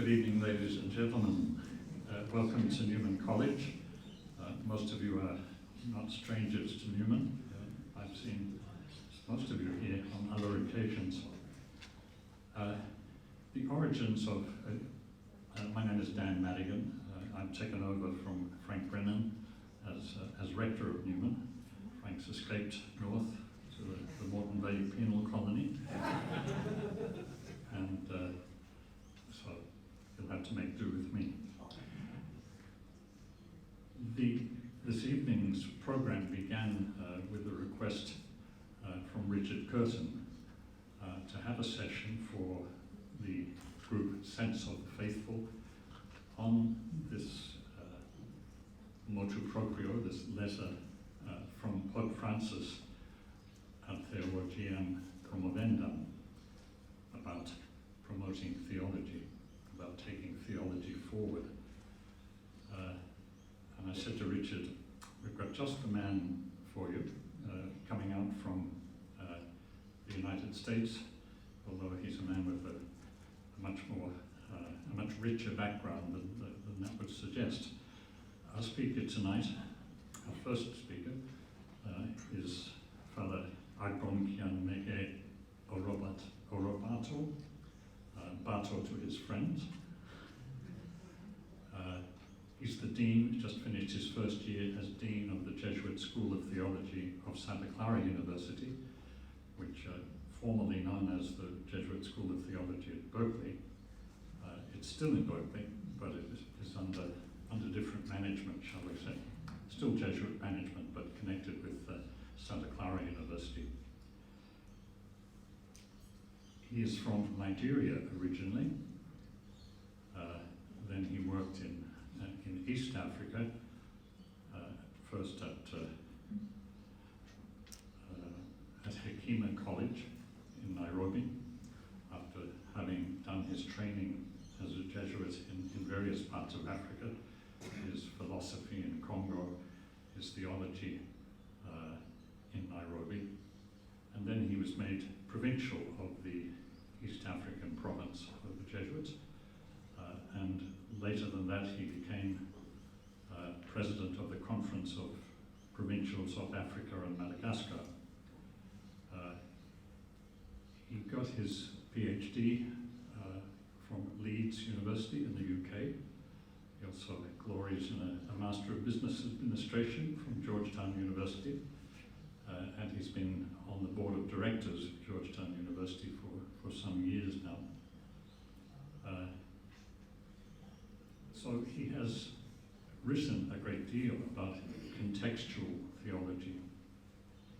Good evening, ladies and gentlemen. Welcome to Newman College. Most of you are not strangers to Newman. I've seen most of you here on other occasions. The origins of, my name is Dan Madigan. I've taken over from Frank Brennan as rector of Newman. Frank's escaped north to the Moreton Bay penal colony. And so you'll have to make do with me. This evening's program began with a request from Richard Curtin to have a session for the group Sense of the Faithful on this motu proprio, this letter from Pope Francis at Theologian promovendam about promoting theology, about taking theology forward. And I said to Richard, we've got just the man for you, coming out from the United States, although he's a man with a much richer background than that would suggest. Our speaker tonight, our first speaker, is Fr Agbonkhianmeghe E Orobator, Bator to his friends. He's the Dean, just finished his first year as Dean of the Jesuit School of Theology of Santa Clara University, which formerly known as the Jesuit School of Theology at Berkeley. It's still in Berkeley, but it is under different management, shall we say. Still Jesuit management, but connected with Santa Clara University. He is from Nigeria originally. Then he worked in East Africa, first at Hekima College in Nairobi, after having done his training as a Jesuit in various parts of Africa, his philosophy in Congo, his theology in Nairobi. And then he was made provincial of the East African province of the Jesuits. And later than that, he became president of the Conference of Provincials of Africa and Madagascar. He got his PhD from Leeds University in the UK. He also glories in a Master of Business Administration from Georgetown University. And he's been on the board of directors of Georgetown University for some years now. So he has written a great deal about contextual theology,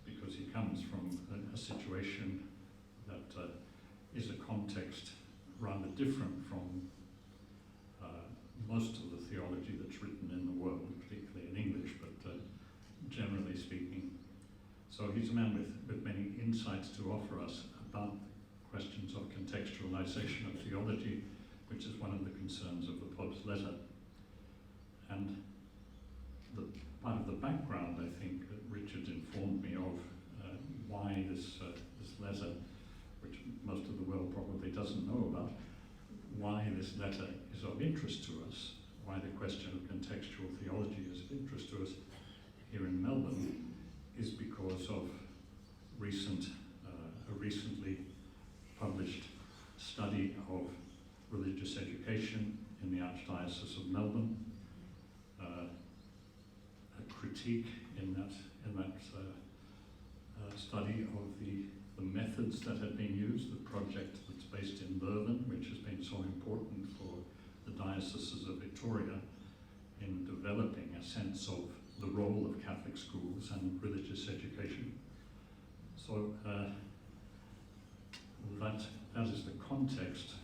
because he comes from a situation that is a context rather different from most of the theology that's written in the world, particularly in English, but generally speaking. So he's a man with many insights to offer us about questions of contextualization of theology, which is one of the concerns of the Pope's letter. And the part of the background, I think, that Richard informed me of why this letter, which most of the world probably doesn't know about, why this letter is of interest to us, why the question of contextual theology is of interest to us here in Melbourne, is because of a recently published study of religious education in the Archdiocese of Melbourne, a critique in that study of the methods that had been used, the project that's based in Melbourne, which has been so important for the dioceses of Victoria in developing a sense of the role of Catholic schools and religious education. So that is the context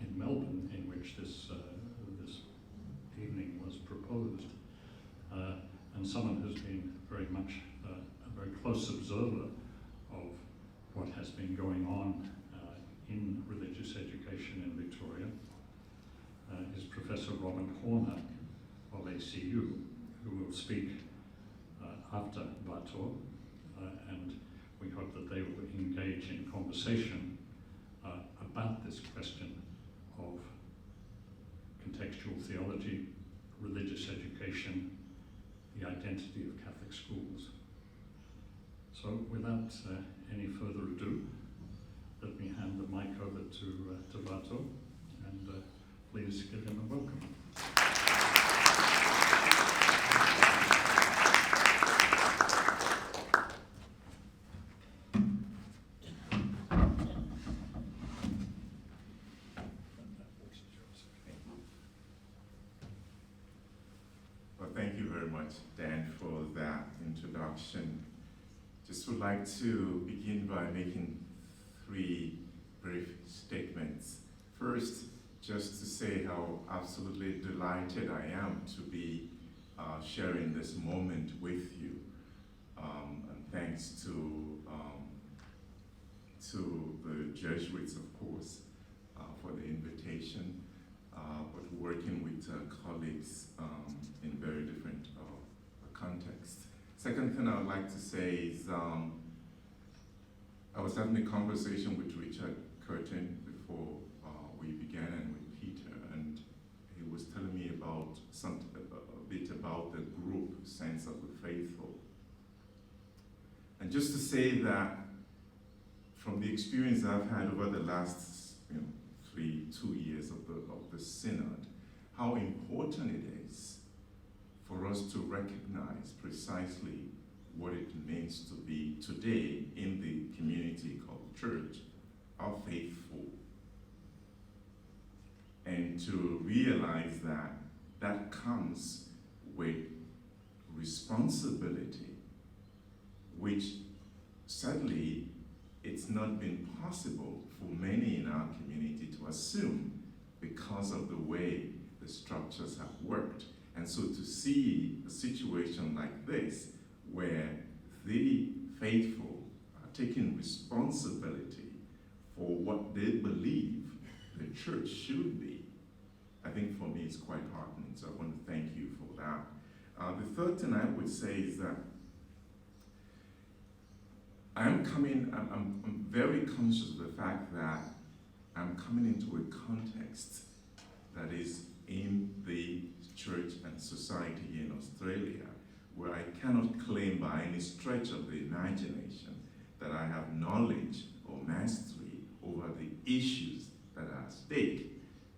in Melbourne in which this evening was proposed. And someone who's been very much a very close observer of what has been going on in religious education in Victoria is Professor Robyn Horner of ACU, who will speak after Bator, and we hope that they will engage in conversation about this question of theology, religious education, the identity of Catholic schools. So without any further ado, let me hand the mic over to Orobator, and please give him a welcome. Well, thank you very much, Dan, for that introduction. Just would like to begin by making 3 brief statements. First, just to say how absolutely delighted I am to be sharing this moment with you. And thanks to the Jesuits, of course, for the invitation, but working with colleagues in very different contexts. Second thing I would like to say is I was having a conversation with Richard Curtin before we began, and with Peter, and he was telling me about a bit about the group sense of the faithful. And just to say that from the experience I've had over the last 2 years of the synod, how important it is for us to recognize precisely what it means to be today in the community called church, are faithful. And to realize that that comes with responsibility, which sadly it's not been possible for many in our community to assume because of the way the structures have worked. And so to see a situation like this, where the faithful are taking responsibility for what they believe the church should be, I think for me it's quite heartening. So I want to thank you for that. The third thing I would say is that I'm very conscious of the fact that I'm coming into a context that is in the church and society here in Australia, where I cannot claim by any stretch of the imagination that I have knowledge or mastery over the issues that are at stake.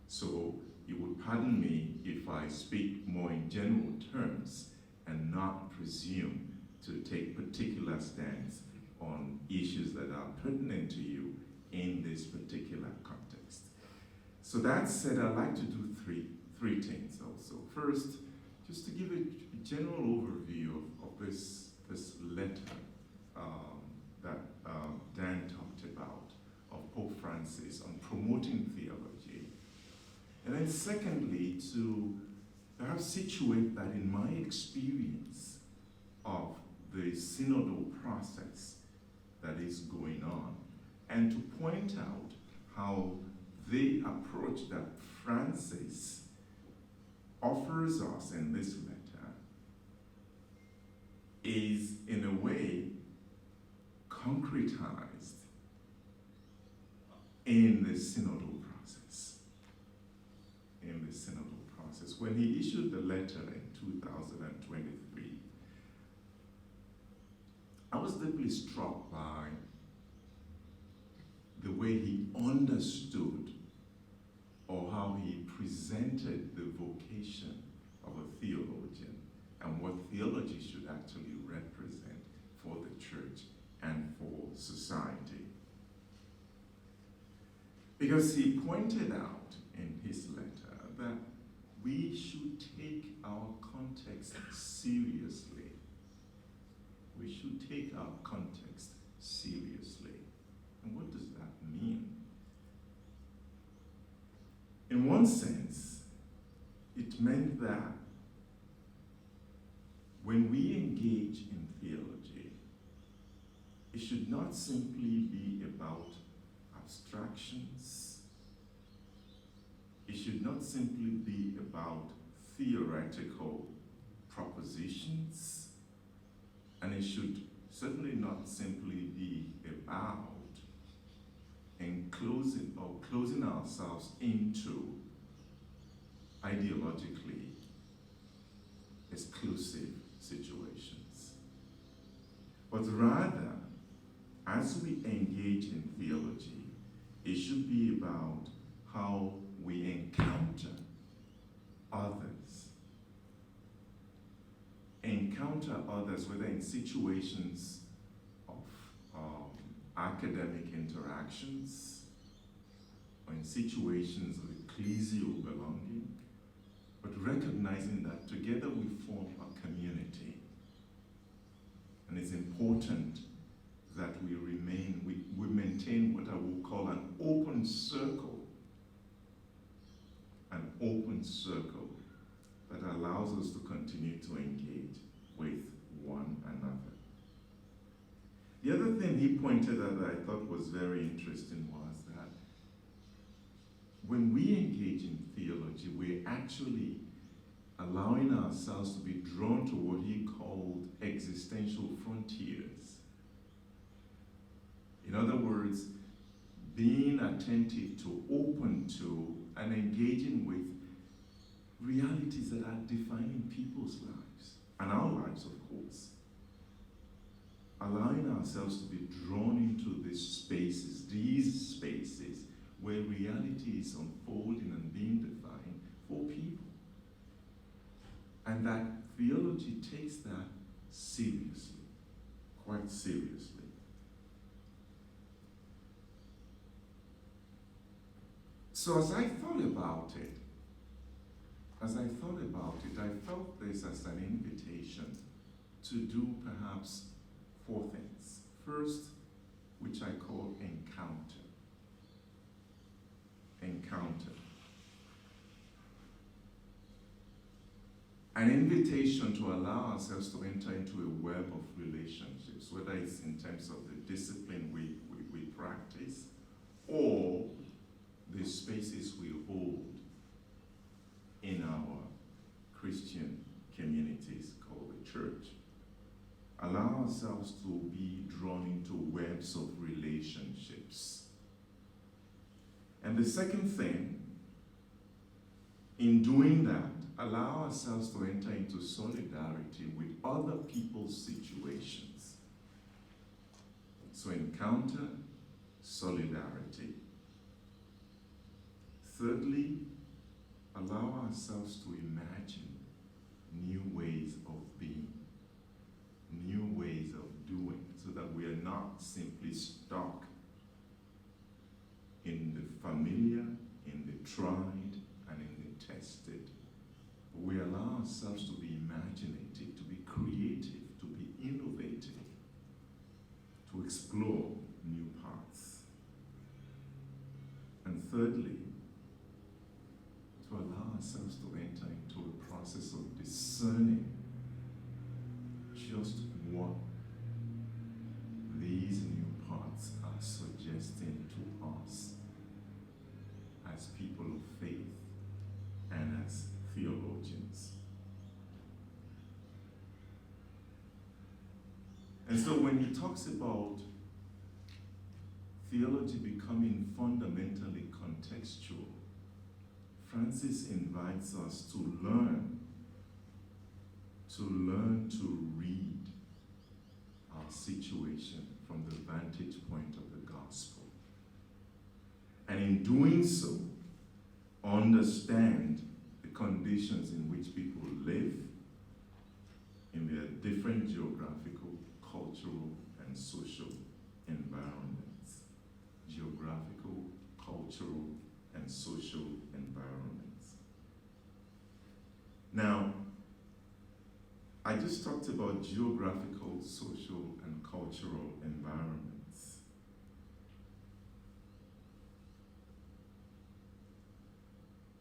So you would pardon me if I speak more in general terms and not presume to take particular stands on issues that are pertinent to you in this particular context. So that said, I'd like to do three things also. First, just to give a general overview of this letter that Dan talked about, of Pope Francis on promoting theology. And then secondly, to perhaps situate that in my experience of the synodal process that is going on, and to point out how the approach that Francis offers us in this letter is, in a way, concretized in the synodal process. In the synodal process. When he issued the letter in 2023, I was deeply struck by the way he understood or how he presented the vocation of a theologian and what theology should actually represent for the church and for society. Because he pointed out in his letter that we should take our context seriously. We should take our context seriously. And what does that mean? In one sense, it meant that when we engage in theology, it should not simply be about abstractions. It should not simply be about theoretical propositions. And it should certainly not simply be about closing ourselves into ideologically exclusive situations. But rather, as we engage in theology, it should be about how we encounter others. Encounter others, whether in situations of academic interactions, or in situations of ecclesial belonging, but recognizing that together we form a community. And it's important that we maintain what I will call an open circle that allows us to continue to engage with one another. The other thing he pointed out that I thought was very interesting was that when we engage in theology, we're actually allowing ourselves to be drawn to what he called existential frontiers. In other words, being attentive to, open to, and engaging with realities that are defining people's lives, and our lives, of course. Allowing ourselves to be drawn into these spaces where reality is unfolding and being defined for people. And that theology takes that seriously, quite seriously. So as I thought about it, I felt this as an invitation to do perhaps 4 things. First, which I call encounter. Encounter. An invitation to allow ourselves to enter into a web of relationships, whether it's in terms of the discipline we practice, or the spaces we hold in our Christian communities called the church. Allow ourselves to be drawn into webs of relationships. And the second thing, in doing that, allow ourselves to enter into solidarity with other people's situations. So encounter, solidarity. Thirdly, allow ourselves to imagine new ways of being, new ways of doing, so that we are not simply stuck in the familiar, in the tried, and in the tested. But we allow ourselves to be imaginative, to be creative, to be innovative, to explore new paths. And thirdly, to allow ourselves to enter into a process of discerning just what these new paths are suggesting to us as people of faith and as theologians. And so when he talks about theology becoming fundamentally contextual, Francis invites us to learn to read our situation from the vantage point of the gospel. And in doing so, understand the conditions in which people live in their different geographical, cultural, and social environments. Geographical, cultural, and social environments. Now, I just talked about geographical, social, and cultural environments.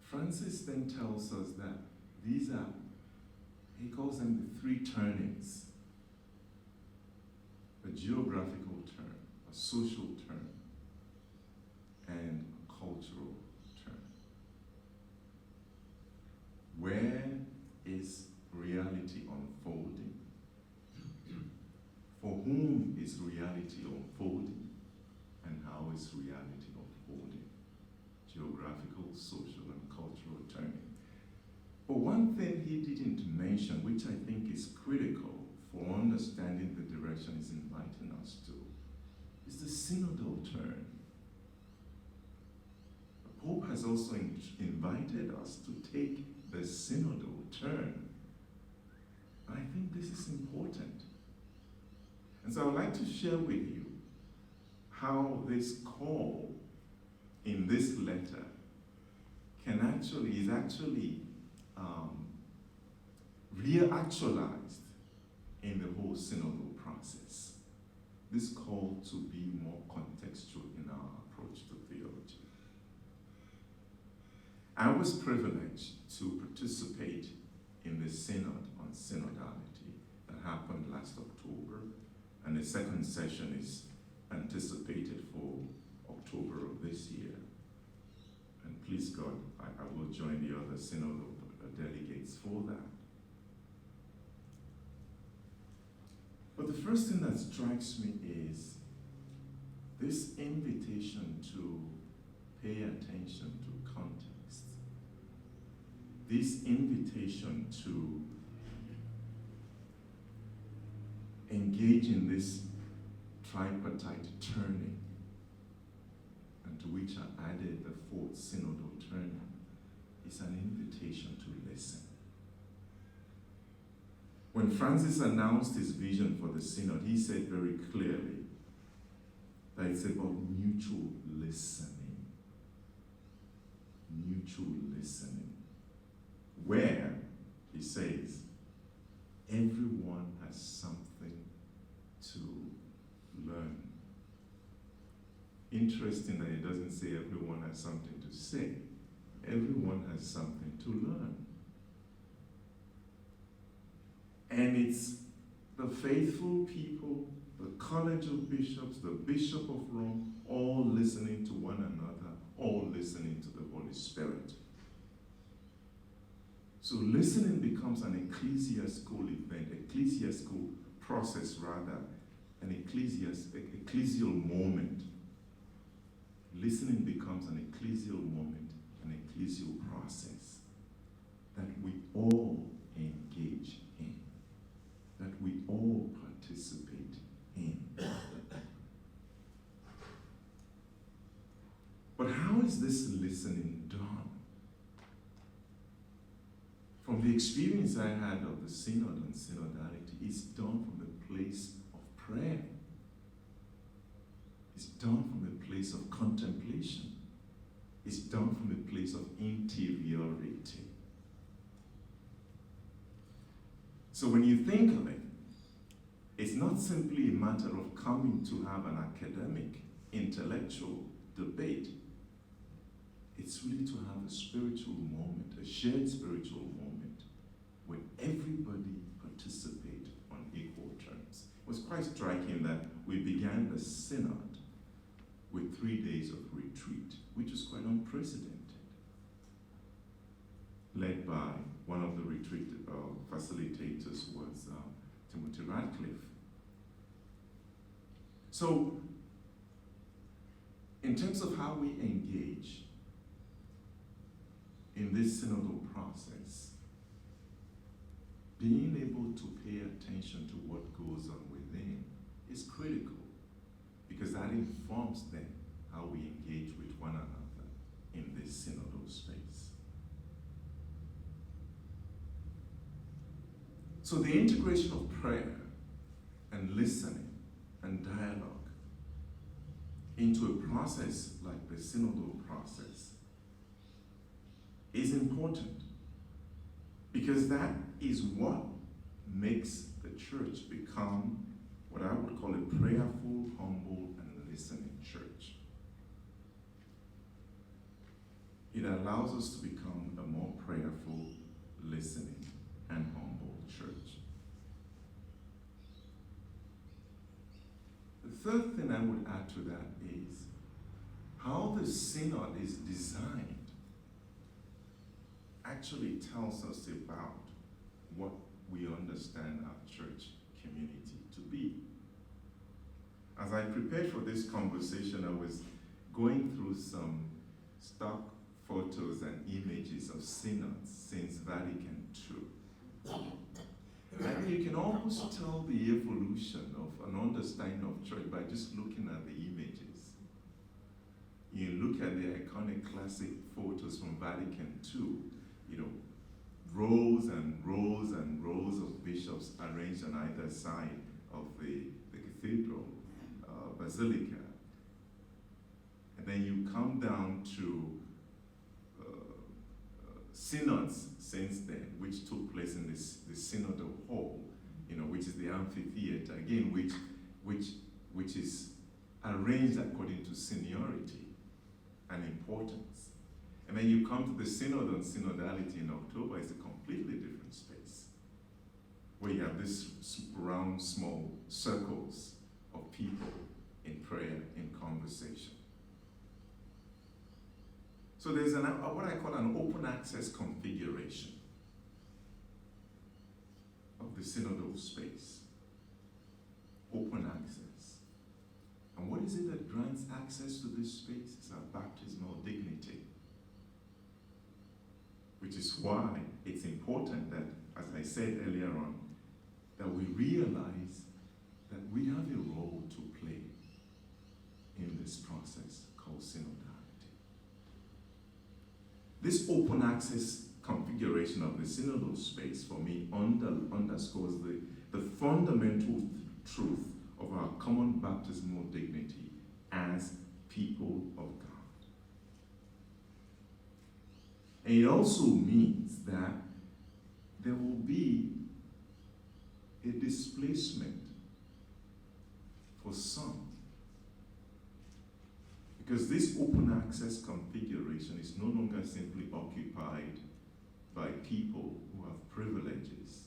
Francis then tells us that these are, he calls them the 3 turnings: a geographical turn, a social turn, and a cultural turn. Where is reality unfolding? For whom is reality unfolding? And how is reality unfolding? Geographical, social, and cultural turning. But one thing he didn't mention, which I think is critical for understanding the direction he's inviting us to, is the synodal turn. The Pope has also invited us to take the synodal turn. I think this is important. And so I would like to share with you how this call in this letter is actually reactualized in the whole synodal process. This call to be more contextual in our approach to theology. I was privileged to participate in the synod on synodality that happened last October, and the second session is anticipated for October of this year. And please God, I will join the other synodal delegates for that. But the first thing that strikes me is this invitation to pay attention to context. This invitation to engage in this tripartite turning, and to which I added the fourth synodal turning, is an invitation to listen. When Francis announced his vision for the synod, he said very clearly that it's about mutual listening. Mutual listening. Where, he says, everyone has something to learn. Interesting that it doesn't say everyone has something to say. Everyone has something to learn. And it's the faithful people, the College of Bishops, the Bishop of Rome, all listening to one another, all listening to the Holy Spirit. So listening becomes an ecclesiastical event, ecclesiastical process rather, an ecclesial moment. Listening becomes an ecclesial moment, an ecclesial process that we all engage in, that we all participate in. But how is this listening done? From the experience I had of the synod and synodality, it's done from the place of prayer. It's done from a place of contemplation. It's done from a place of interiority. So when you think of it, it's not simply a matter of coming to have an academic, intellectual debate. It's really to have a spiritual moment, a shared spiritual moment, where everybody participates on equal terms. It was quite striking that we began the synod with 3 days of retreat, which is quite unprecedented, led by one of the retreat facilitators was Timothy Radcliffe. So, in terms of how we engage in this synodal process, being able to pay attention to what goes on within is critical, because that informs then how we engage with one another in this synodal space. So the integration of prayer and listening and dialogue into a process like the synodal process is important, because that is what makes the church become what I would call a prayerful, humble, and listening church. It allows us to become a more prayerful, listening, and humble church. The third thing I would add to that is how the synod is designed actually tells us about what we understand our church community to be. As I prepared for this conversation, I was going through some stock photos and images of synods since Vatican II. And you can almost tell the evolution of an understanding of church by just looking at the images. You look at the iconic classic photos from Vatican II, rows and rows and rows of bishops arranged on either side of the cathedral, basilica. And then you come down to synods since then, which took place in this synodal hall, which is the amphitheater, again, which is arranged according to seniority and importance. And then you come to the synod on synodality in October. It's a completely different space, where you have this round, small circles of people in prayer, in conversation. So there's what I call an open access configuration of the synodal space. Open access. And what is it that grants access to this space? It's our baptismal dignity. Which is why it's important that, as I said earlier on, that we realize that we have a role to play in this process called synodality. This open access configuration of the synodal space, for me, underscores the fundamental truth of our common baptismal dignity as people of God. And it also means that there will be a displacement for some. Because this open access configuration is no longer simply occupied by people who have privileges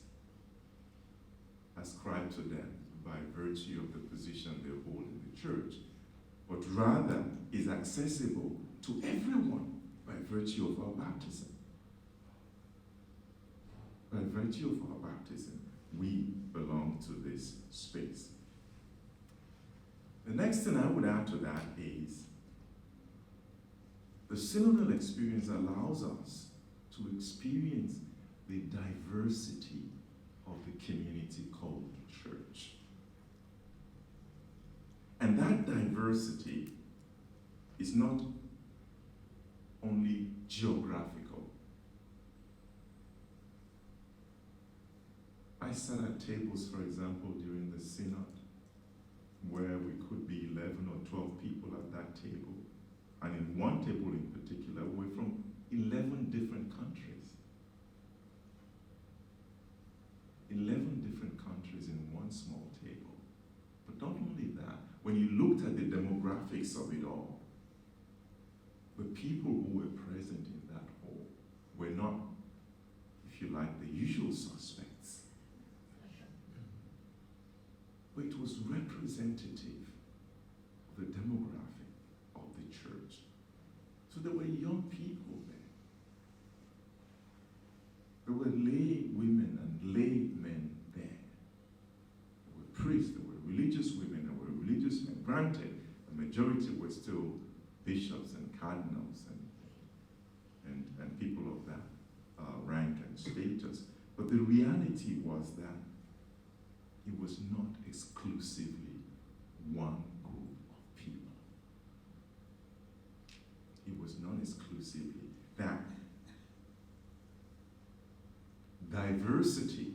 ascribed to them by virtue of the position they hold in the church, but rather is accessible to everyone by virtue of our baptism. By virtue of our baptism, we belong to this space. The next thing I would add to that is the synodal experience allows us to experience the diversity of the community called the church. And that diversity is not only geographical. I sat at tables, for example, during the synod, where we could be 11 or 12 people at that table. And in one table in particular, we're from 11 different countries. 11 different countries in one small table. But not only that, when you looked at the demographics of it all, the people who were present in that hall were not, if you like, the usual suspects. But it was representative of the demographic of the church. So there were young people there. There were lay women and lay men there. There were priests, there were religious women, there were religious men. Granted, the majority were still bishops and cardinals and people of that rank and status. But the reality was that it was not exclusively one group of people. It was not exclusively that. Diversity,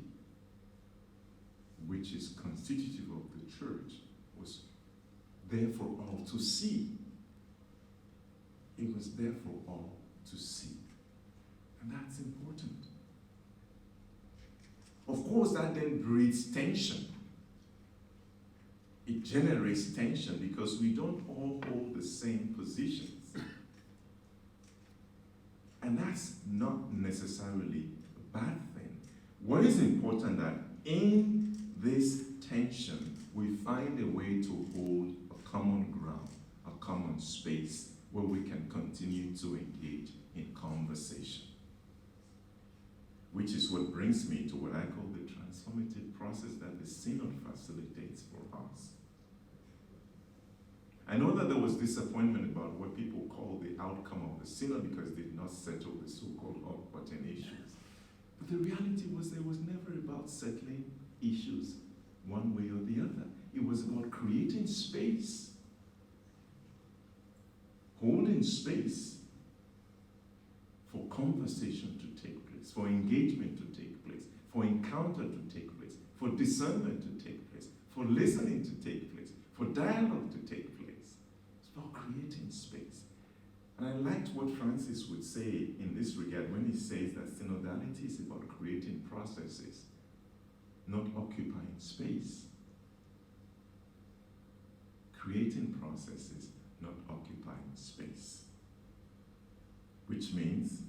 which is constitutive of the church, was there for all to see. It was there for all to see. And that's important. Of course, that then breeds tension. It generates tension because we don't all hold the same positions. And that's not necessarily a bad thing. What is important that in this tension, we find a way to hold a common ground, a common space where we can continue to engage in conversation. Which is what brings me to what I call the transformative process that the synod facilitates for us. I know that there was disappointment about what people call the outcome of the synod because they did not us settle the so-called hot-button issues. But the reality was it was never about settling issues one way or the other. It was about creating space, holding space for conversation to take place, for engagement to take place, for encounter to take place, for discernment to take place, for listening to take place, for dialogue to take place. It's about creating space. And I liked what Francis would say in this regard when he says that synodality is about creating processes, not occupying space. Creating processes, not occupying space. Which means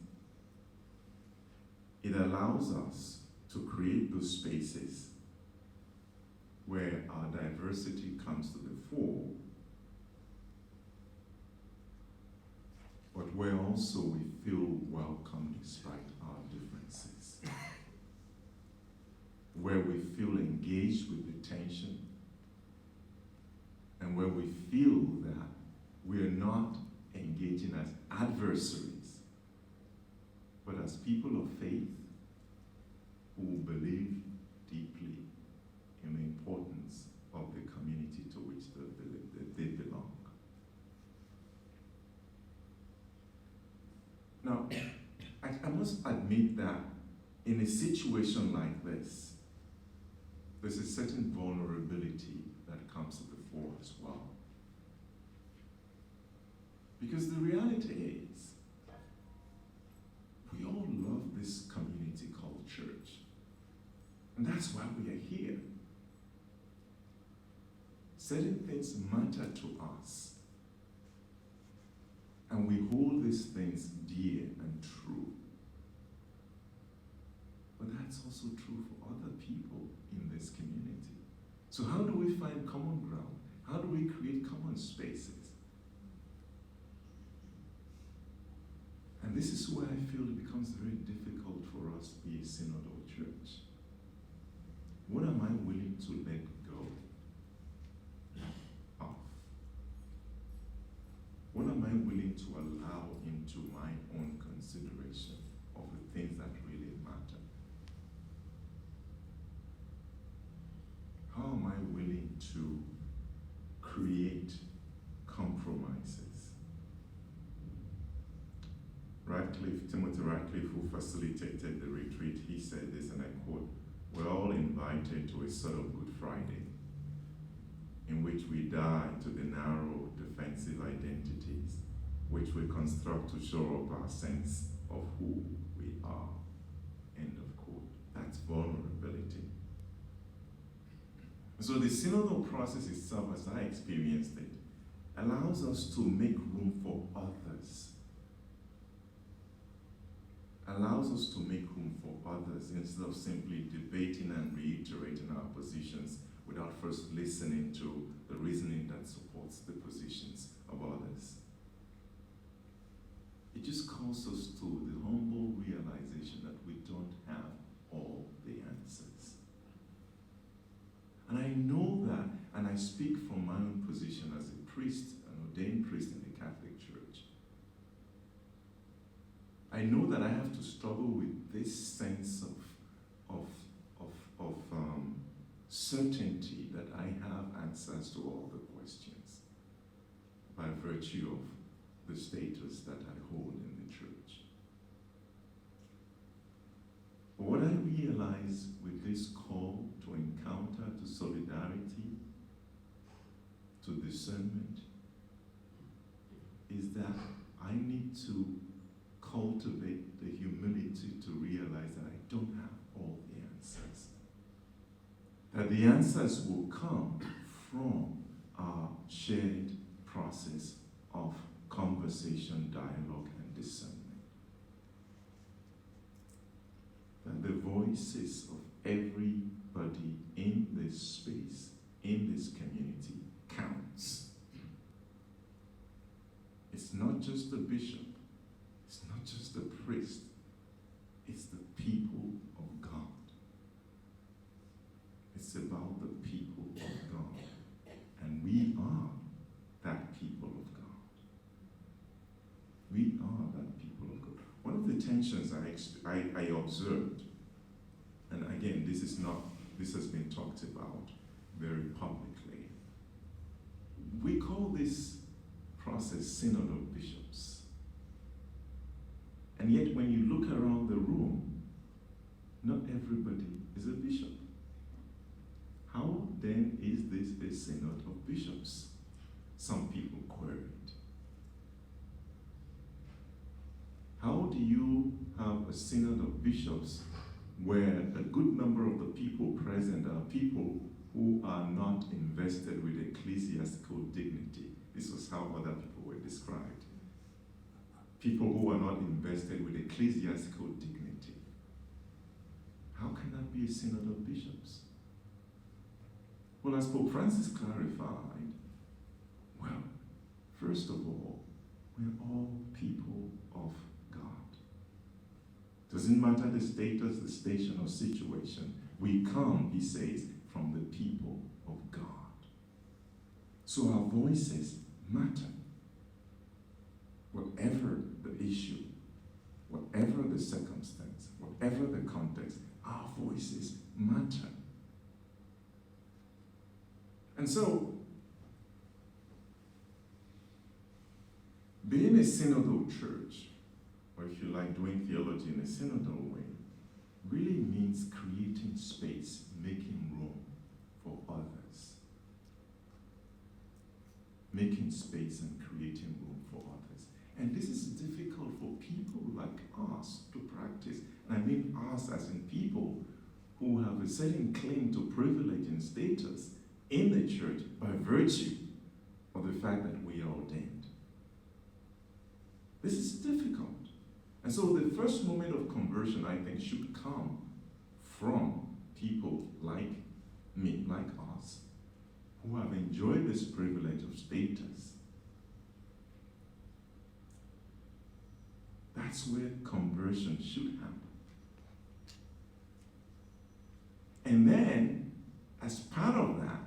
it allows us to create those spaces where our diversity comes to the fore, but where also we feel welcome despite our differences. Where we feel engaged with the tension, and where we feel that we are not engaging as adversaries, but as people of faith who believe deeply in the importance of the community to which they belong. Now, I must admit that in a situation like this, there's a certain vulnerability that comes to the fore as well. Because the reality is, we all love this community called church. And that's why we are here. Certain things matter to us. And we hold these things dear and true. But that's also true for other people in this community. So how do we find common ground? How do we create common spaces? And this is where I feel it becomes very difficult for us to be a synodal church. What am I willing to let go of? What am I willing to allow into my own consideration of the things that really matter? How am I willing to create compromises? Timothy Ratcliffe, who facilitated the retreat, he said this, and I quote, "We're all invited to a sort of Good Friday in which we die to the narrow defensive identities which we construct to show up our sense of who we are." End of quote. That's vulnerability. So the synodal process itself, as I experienced it, allows us to make room for others. Allows us to make room for others instead of simply debating and reiterating our positions without first listening to the reasoning that supports the positions of others. It just calls us to the humble realization that we don't have all the answers. And I know that, and I speak from my own position as a priest, an ordained priest in the Catholic Church. I know that I have to struggle with this sense of certainty that I have answers to all the questions by virtue of the status that I hold in the church. But what I realize with this call to encounter, to solidarity, to discernment, is that I need to cultivate the humility to realize that I don't have all the answers. That the answers will come from our shared process of conversation, dialogue, and discernment. That the voices of everybody in this space, in this community, counts. It's not just the bishop, it's not just the priest, it's the people of God. It's about the people of God. And we are that people of God. We are that people of God. the tensions I observed, and again, this has been talked about very publicly. We call this process synod of bishops. And yet when you look around the room, not everybody is a bishop. How then is this a synod of bishops? Some people queried. How do you have a synod of bishops where a good number of the people present are people who are not invested with ecclesiastical dignity? This was how other people were described. People who are not invested with ecclesiastical dignity. How can that be a synod of bishops? Well, as Pope Francis clarified, well, first of all, we're all people of God. Doesn't matter the status, the station, or situation. We come, he says, from the people of God. So our voices matter. Whatever the issue, whatever the circumstance, whatever the context, our voices matter. And so, being a synodal church, or if you like, doing theology in a synodal way, really means creating space, making room for others. Making space and creating room for others. And this is difficult for people like us to practice. And I mean us as in people who have a certain claim to privilege and status in the church by virtue of the fact that we are ordained. This is difficult. And so the first moment of conversion, I think, should come from people like me, like us, who have enjoyed this privilege of status. That's where conversion should happen. And then, as part of that,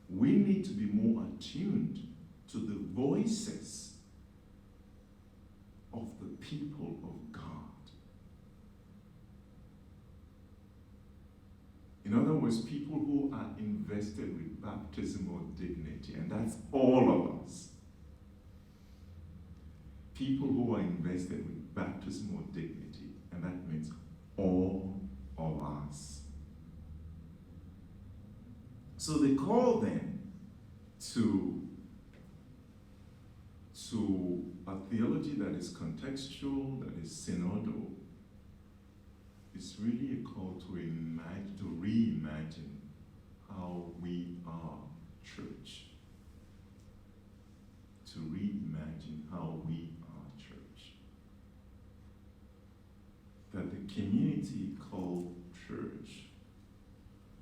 we need to be more attuned to the voices of the people of God. In other words, people who are invested with baptismal dignity, and that's all of us. People who are invested with baptismal dignity, and that means all of us. So the call then to a theology that is contextual, that is synodal, is really a call to reimagine how we are church. To reimagine how we are church. That the community called church,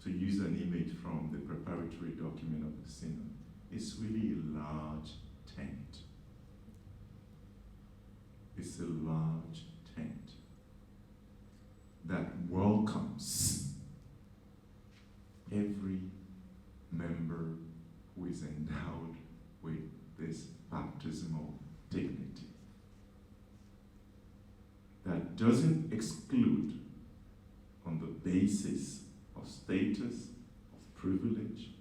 to use an image from the preparatory document of the synod, is really a large tent. It's a large tent that welcomes every member who is endowed with this baptismal dignity. That doesn't exclude on the basis of status, of privilege,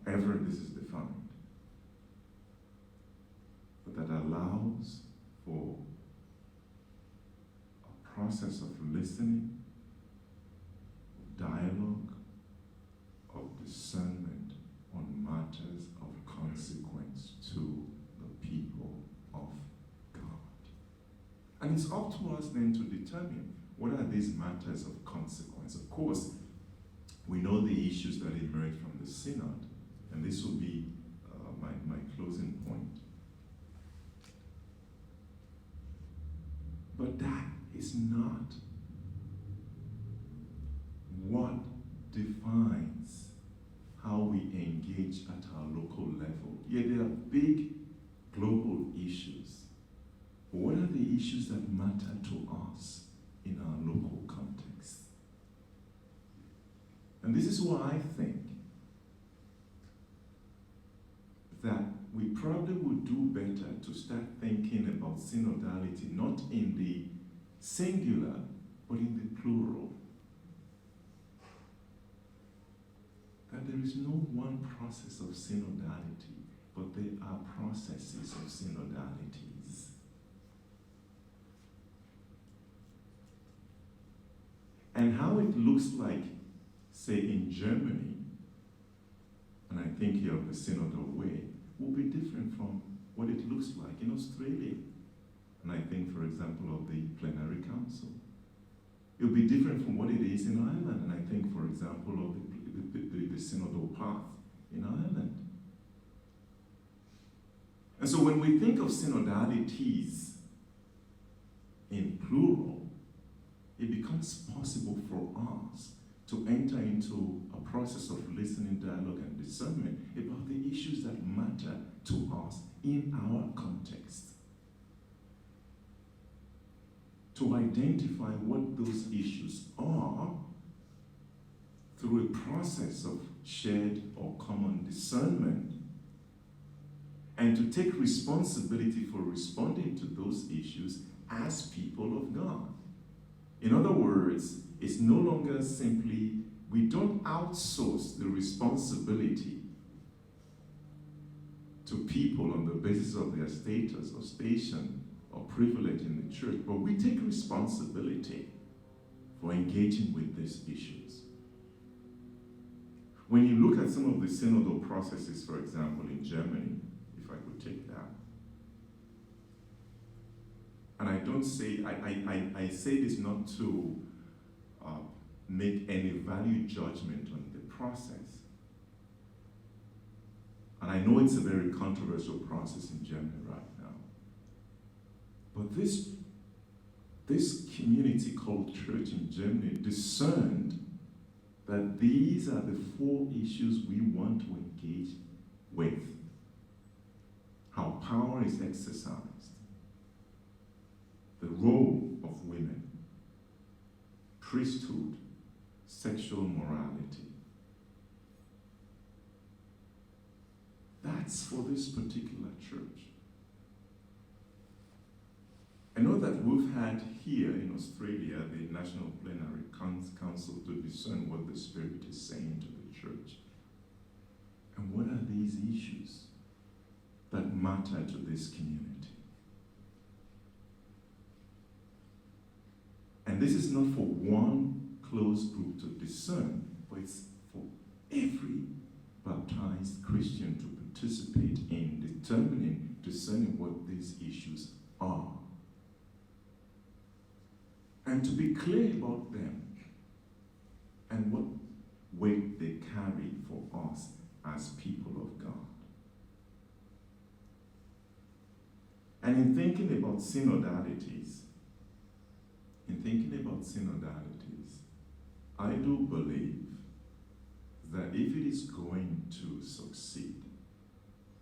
however this is defined, but that allows for a process of listening, of dialogue, of discernment on matters of consequence to the people of God. And it's up to us then to determine what are these matters of consequence. Of course, we know the issues that emerge from the synod, and this will be my closing point. But that is not what defines how we engage at our local level. Yeah, there are big global issues. But what are the issues that matter to us in our local context? And this is why I think that we probably would do better to start thinking about synodality not in the singular, but in the plural. That there is no one process of synodality, but there are processes of synodalities. And how it looks like, say, in Germany, and I think here of the synodal way, will be different from what it looks like in Australia. And I think, for example, of the plenary council. It will be different from what it is in Ireland, and I think, for example, of the synodal path in Ireland. And so when we think of synodalities in plural, it becomes possible for us to enter into a process of listening, dialogue, and discernment about the issues that matter to us in our context. To identify what those issues are through a process of shared or common discernment, and to take responsibility for responding to those issues as people of God. In other words, it's no longer simply, we don't outsource the responsibility to people on the basis of their status or station or privilege in the church, but we take responsibility for engaging with these issues. When you look at some of the synodal processes, for example, in Germany, if I could take that, and I don't say, I say this not to make any value judgment on the process. And I know it's a very controversial process in Germany right now. But this community called church in Germany discerned that these are the 4 issues we want to engage with. How power is exercised, the role of women, priesthood, sexual morality. That's for this particular church. I know that we've had here in Australia the National Plenary Council to discern what the Spirit is saying to the church. And what are these issues that matter to this community? And this is not for one close group to discern, but it's for every baptized Christian to participate in discerning what these issues are. And to be clear about them and what weight they carry for us as people of God. And in thinking about synodalities, I do believe that if it is going to succeed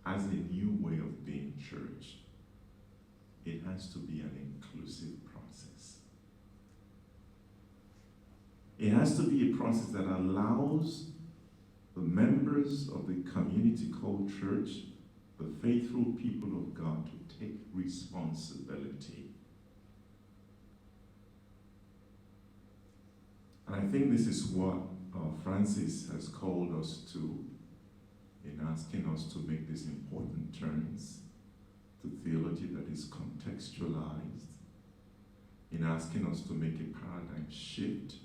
as a new way of being church, it has to be an inclusive process. It has to be a process that allows the members of the community called church, the faithful people of God, to take responsibility. And I think this is what Francis has called us to in asking us to make these important turns to theology that is contextualized, in asking us to make a paradigm shift,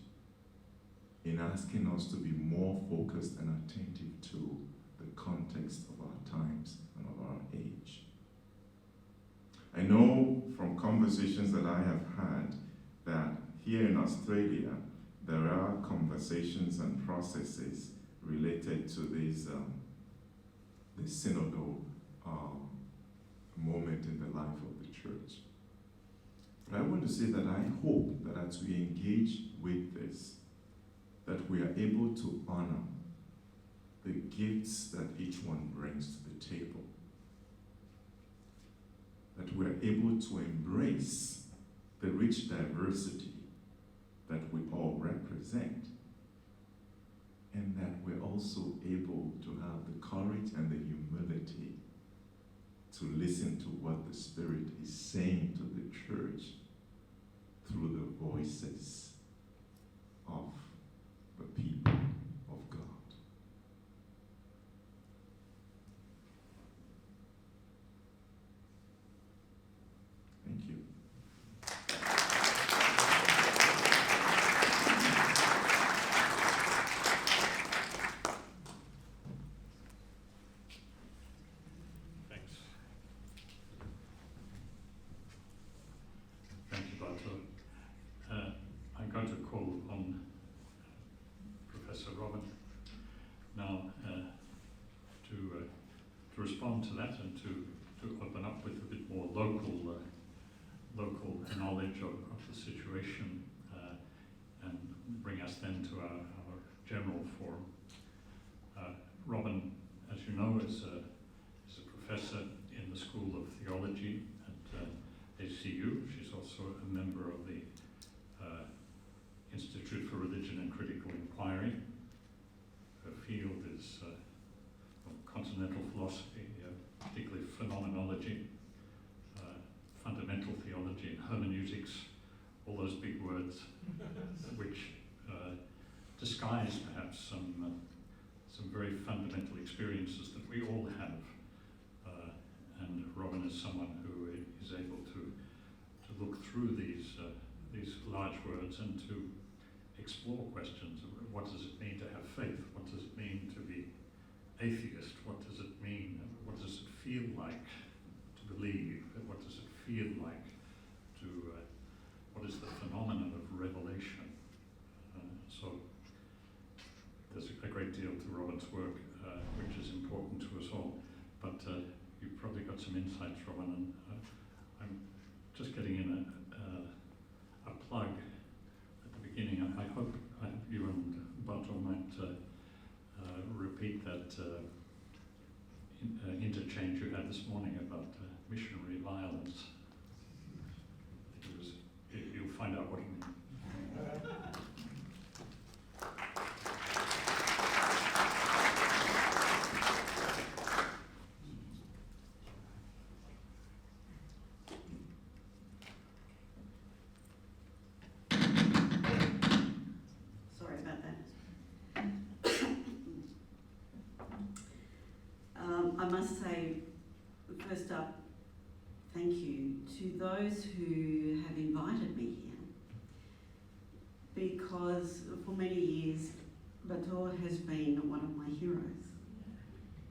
in asking us to be more focused and attentive to the context of our times and of our age. I know from conversations that I have had that here in Australia, there are conversations and processes related to this synodal moment in the life of the church. But I want to say that I hope that as we engage with this, that we are able to honor the gifts that each one brings to the table. That we are able to embrace the rich diversity that we all represent, and that we're also able to have the courage and the humility to listen to what the Spirit is saying to voices of the people of God. Thank you. Thanks. Thank you, Barto. I'm going to call on Professor Robyn now to respond to that and to open up with a bit more local knowledge of the situation and bring us then to our general forum. Robyn, as you know, is a professor in the School of Theology at ACU. She's also a member of the Institute for Religion and Critical Inquiry. Her field is continental philosophy, particularly phenomenology, fundamental theology and hermeneutics, all those big words, which disguise perhaps some very fundamental experiences that we all have. And Robyn is someone who is able to look through these large words and to explore questions. What does it mean to have faith? What does it mean to be atheist? What does it mean? What does it feel like to believe? What does it feel like to, what is the phenomenon of revelation? So there's a great deal to Robyn's work, which is important to us all. But you've probably got some insights, Robyn, and I'm just getting in a plug at the beginning. I hope you and Barto might repeat that interchange you had this morning about missionary violence. You'll find out what it means. I must say, first up, thank you to those who have invited me here, because for many years, Bator has been one of my heroes.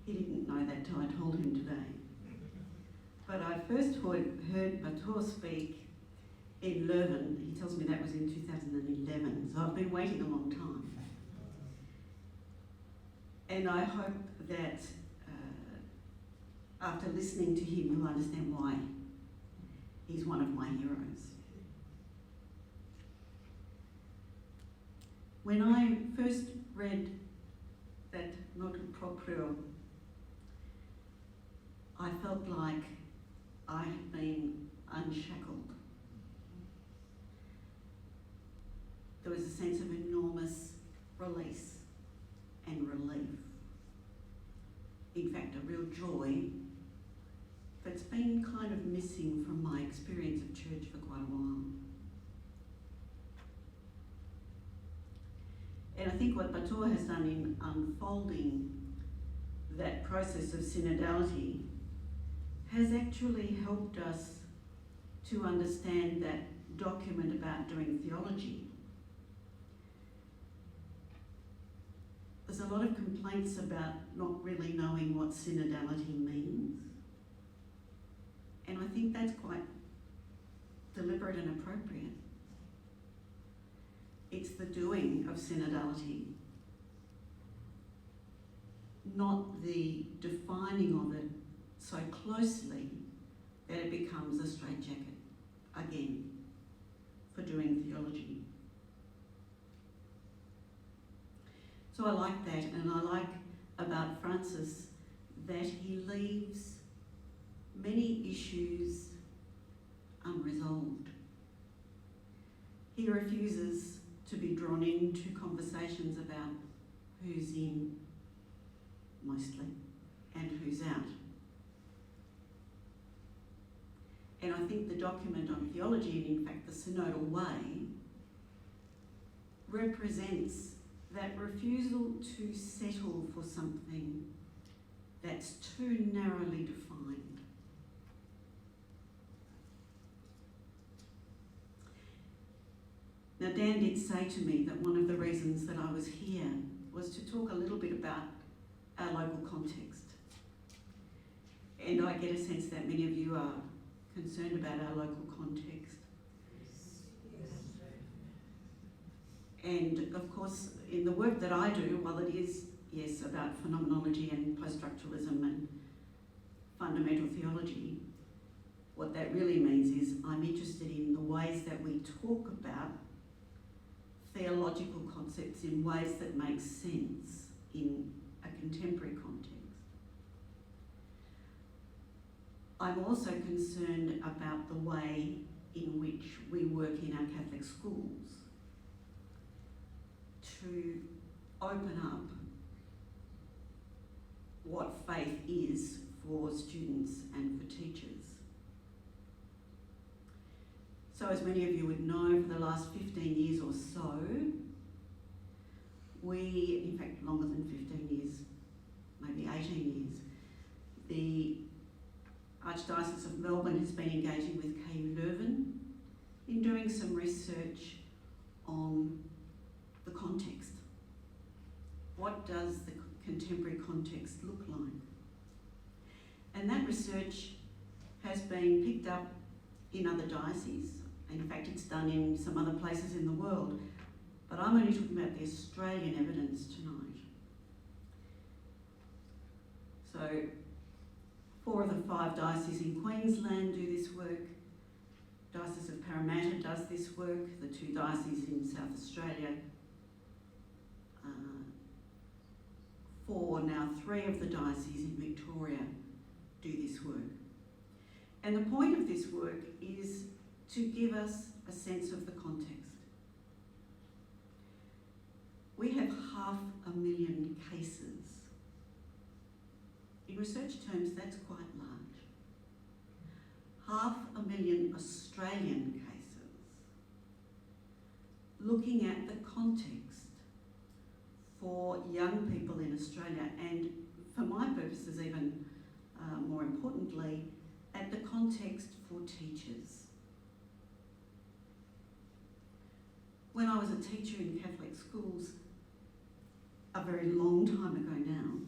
He didn't know that till I told him today. But I first heard Bator speak in Leuven. He tells me that was in 2011, so I've been waiting a long time. And I hope that after listening to him, you'll understand why he's one of my heroes. When I first read that notu proprio, I felt like I had been unshackled. There was a sense of enormous release and relief. In fact, a real joy that's been kind of missing from my experience of church for quite a while. And I think what Bator has done in unfolding that process of synodality has actually helped us to understand that document about doing theology. There's a lot of complaints about not really knowing what synodality means. And I think that's quite deliberate and appropriate. It's the doing of synodality, not the defining of it so closely that it becomes a straitjacket, again, for doing theology. So I like that, and I like about Francis that he leaves many issues unresolved. He refuses to be drawn into conversations about who's in, mostly, and who's out. And I think the document on theology, and in fact the synodal way, represents that refusal to settle for something that's too narrowly defined. Now, Dan did say to me that one of the reasons that I was here was to talk a little bit about our local context. And I get a sense that many of you are concerned about our local context. And of course, in the work that I do, while it is, yes, about phenomenology and post-structuralism and fundamental theology, what that really means is I'm interested in the ways that we talk about theological concepts in ways that make sense in a contemporary context. I'm also concerned about the way in which we work in our Catholic schools to open up what faith is for students and for teachers. So as many of you would know, for the last 15 years or so, we, in fact longer than 15 years, maybe 18 years, the Archdiocese of Melbourne has been engaging with KU Leuven in doing some research on the context. What does the contemporary context look like? And that research has been picked up in other dioceses. In fact, it's done in some other places in the world. But I'm only talking about the Australian evidence tonight. So 4 of the 5 dioceses in Queensland do this work. Diocese of Parramatta does this work. The 2 dioceses in South Australia. 3 of the dioceses in Victoria do this work. And the point of this work is to give us a sense of the context. We have 500,000 cases. In research terms, that's quite large. 500,000 Australian cases looking at the context for young people in Australia, and for my purposes even more importantly, at the context for teachers. When I was a teacher in Catholic schools, a very long time ago now,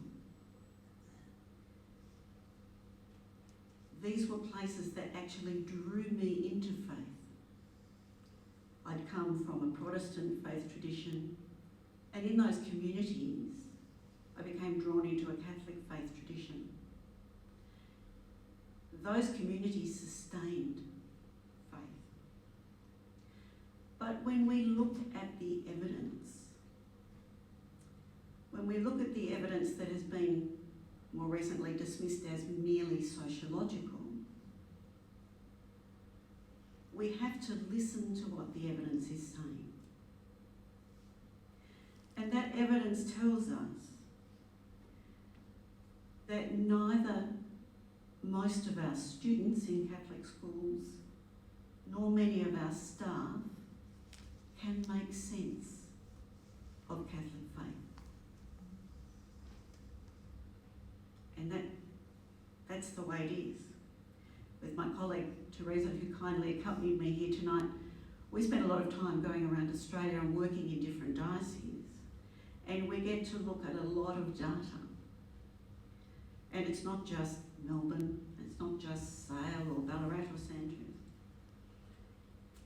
these were places that actually drew me into faith. I'd come from a Protestant faith tradition, and in those communities, I became drawn into a Catholic faith tradition. Those communities sustained faith. But when we look at the evidence, that has been more recently dismissed as merely sociological, we have to listen to what the evidence is saying. And that evidence tells us that neither most of our students in Catholic schools nor many of our staff can make sense of Catholic faith. And that's the way it is. With my colleague Teresa, who kindly accompanied me here tonight, we spent a lot of time going around Australia and working in different dioceses, and we get to look at a lot of data. And it's not just Melbourne, it's not just Sale or Ballarat or Sandhurst.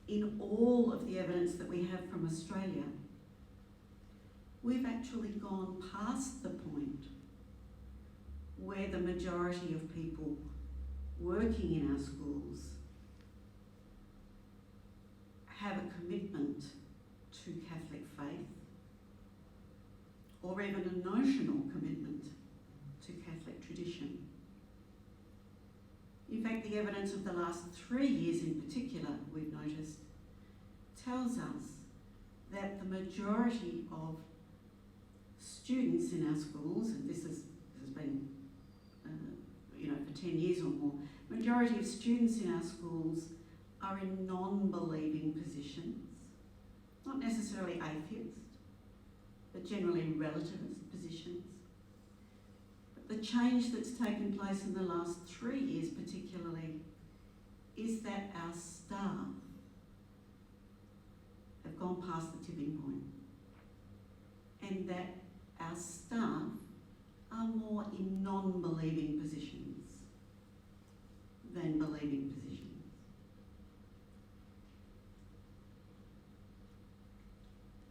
In all of the evidence that we have from Australia, we've actually gone past the point where the majority of people working in our schools have a commitment to Catholic faith, or even a notional commitment to Catholic tradition. In fact, the evidence of the last 3 years in particular, we've noticed, tells us that the majority of students in our schools, and this has been for 10 years or more, majority of students in our schools are in non-believing positions, not necessarily atheist, but generally relativist positions. But the change that's taken place in the last 3 years particularly is that our staff have gone past the tipping point, and that our staff are more in non-believing positions than believing positions.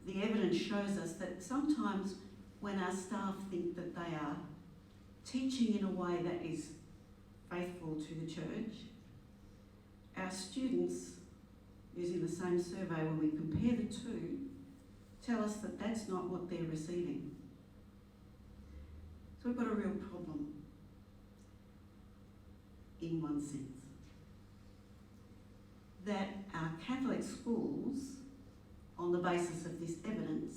The evidence shows us that sometimes when our staff think that they are teaching in a way that is faithful to the church, our students, using the same survey when we compare the two, tell us that that's not what they're receiving. So we've got a real problem in one sense. That our Catholic schools, on the basis of this evidence,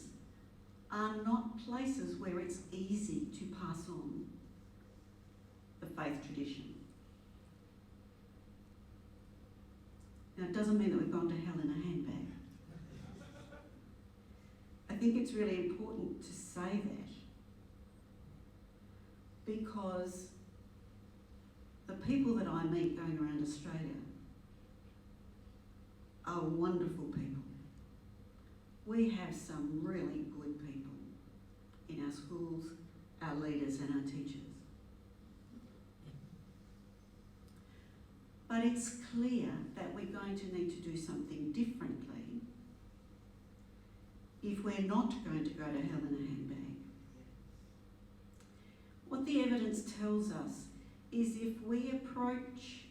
are not places where it's easy to pass on the faith tradition. Now, it doesn't mean that we've gone to hell in a handbag. I think it's really important to say that, because the people that I meet going around Australia are wonderful people. We have some really good people in our schools, our leaders and our teachers. But it's clear that we're going to need to do something differently if we're not going to go to hell in a handbag. What the evidence tells us is if we approach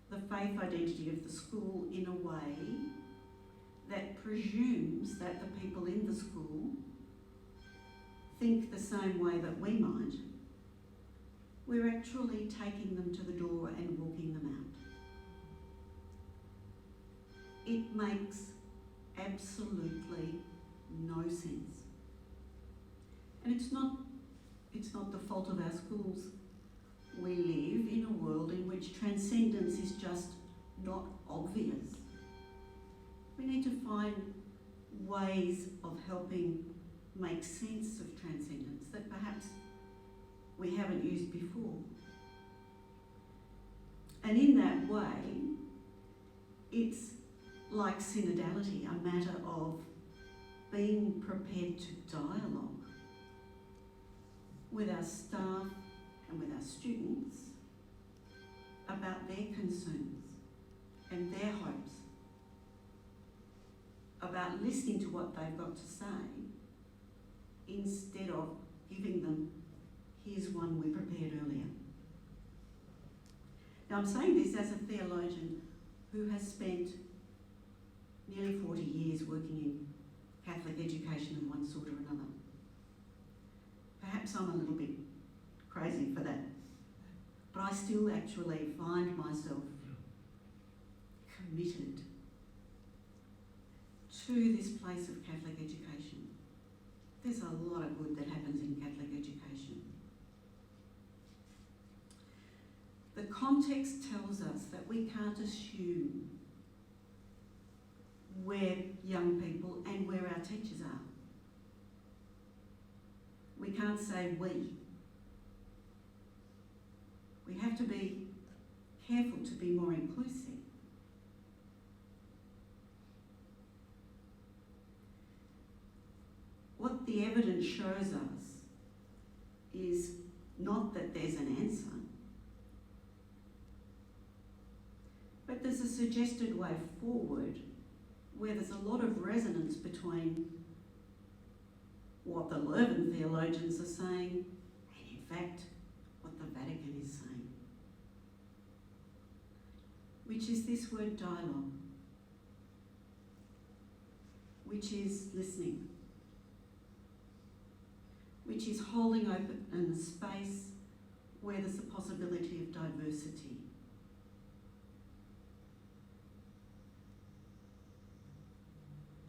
the faith identity of the school in a way that presumes that the people in the school think the same way that we might, we're actually taking them to the door and walking them out. It makes absolutely no sense. And it's not the fault of our schools. We live in a world in which transcendence is just not obvious. We need to find ways of helping make sense of transcendence that perhaps we haven't used before. And in that way, it's like synodality, a matter of being prepared to dialogue with our staff and with our students about their concerns and their hopes, about listening to what they've got to say instead of giving them, here's one we prepared earlier. Now, I'm saying this as a theologian who has spent nearly 40 years working in Catholic education of one sort or another. Perhaps I'm a little bit crazy for that, but I still actually find myself committed to this place of Catholic education. There's a lot of good that happens in Catholic education. The context tells us that we can't assume where young people and where our teachers are. We can't say we. We have to be careful to be more inclusive. What the evidence shows us is not that there's an answer, but there's a suggested way forward where there's a lot of resonance between what the Leuven theologians are saying and, in fact, what the Vatican is saying, which is this word dialogue, which is listening, which is holding open in a space where there's a possibility of diversity.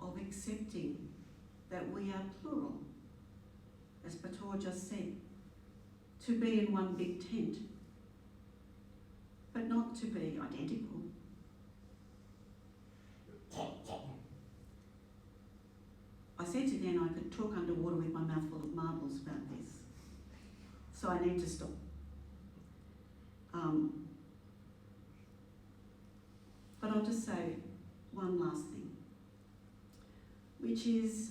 Of accepting that we are plural, as Bator just said, to be in one big tent, but not to be identical. said to Dan I could talk underwater with my mouth full of marbles about this. So I need to stop. But I'll just say one last thing, which is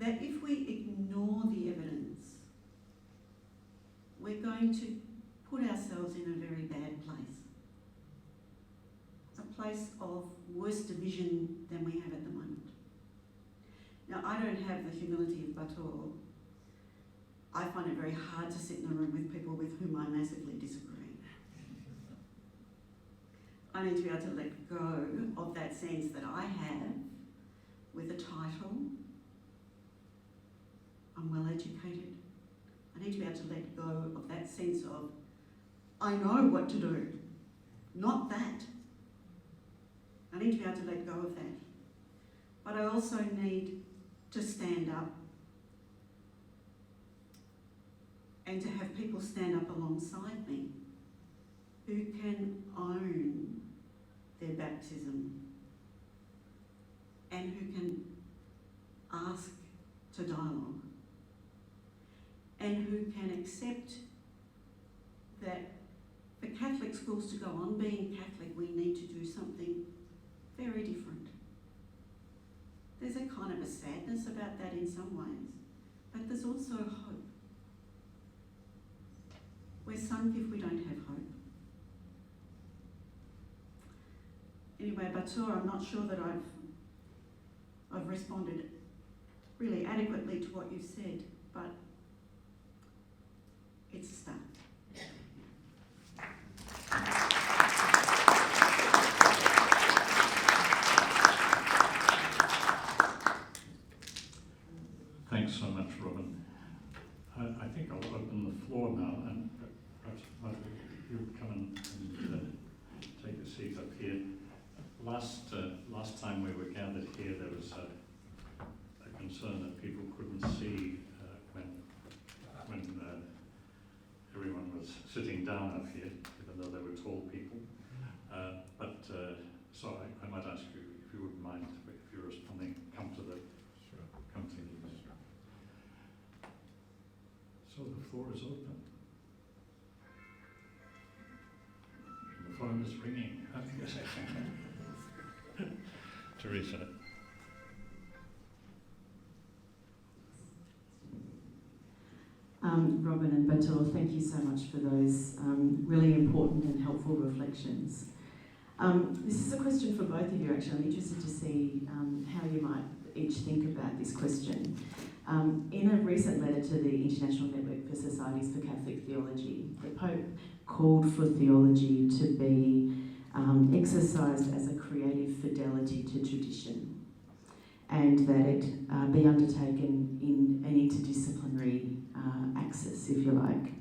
that if we ignore the evidence, we're going to put ourselves in a very bad place. A place of worse division than we have at the moment. Now, I don't have the humility of Bator. I find it very hard to sit in a room with people with whom I massively disagree. I need to be able to let go of that sense that I have with a title. I'm well educated. I need to be able to let go of that sense of, I know what to do, not that. I need to be able to let go of that. But I also need to stand up and to have people stand up alongside me who can own their baptism and who can ask to dialogue and who can accept that for Catholic schools to go on being Catholic, we need to do something very different. There's a kind of a sadness about that in some ways, but there's also hope. We're sunk if we don't have hope. Anyway, Bator, I'm not sure that I've responded really adequately to what you've said, but it's a start. Thanks so much, Robyn. I think I'll open the floor now, and perhaps you come and take a seat up here. Last time we were gathered here, there was a concern that people couldn't see when everyone was sitting down up here, even though they were tall people. So I might ask you, if you wouldn't mind, if you're responding, come to the. So the floor is open. The phone is ringing. Teresa. Robyn and Bator, thank you so much for those really important and helpful reflections. This is a question for both of you, actually. I'm interested to see how you might each think about this question. In a recent letter to the International Network for Societies for Catholic Theology, the Pope called for theology to be exercised as a creative fidelity to tradition, and that it be undertaken in an interdisciplinary axis, if you like.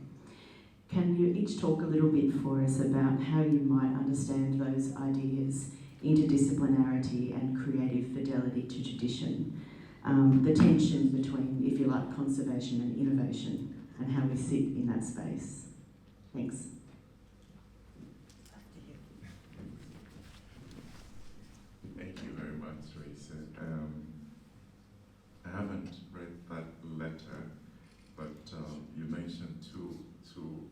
Can you each talk a little bit for us about how you might understand those ideas, interdisciplinarity and creative fidelity to tradition, the tension between, if you like, conservation and innovation, and how we sit in that space? Thanks. Thank you very much, Teresa. I haven't read that letter, but you mentioned two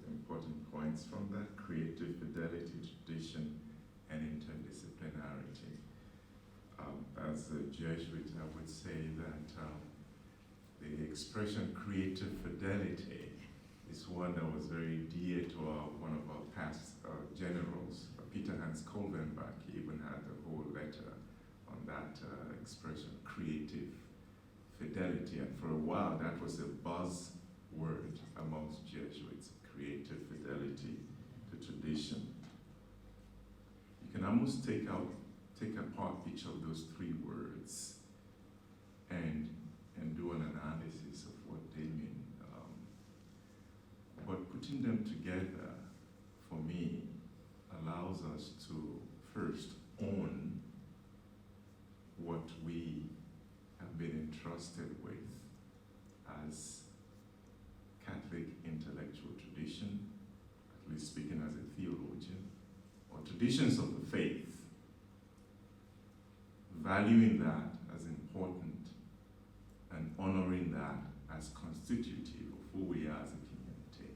important points from that: creative fidelity, tradition, and interdisciplinarity. As a Jesuit, I would say that the expression creative fidelity is one that was very dear to one of our past generals, Peter Hans Kolvenbach. He even had a whole letter on that expression, creative fidelity. And for a while, that was a buzzword amongst Jesuits, creative fidelity to tradition. You can almost take apart each of those three words and do an analysis of what they mean. But putting them together, for me, allows us to first own what we have been entrusted with as Catholic intellectual tradition, at least speaking as a theologian, or traditions of the faith, valuing that as important honoring that as constitutive of who we are as a community.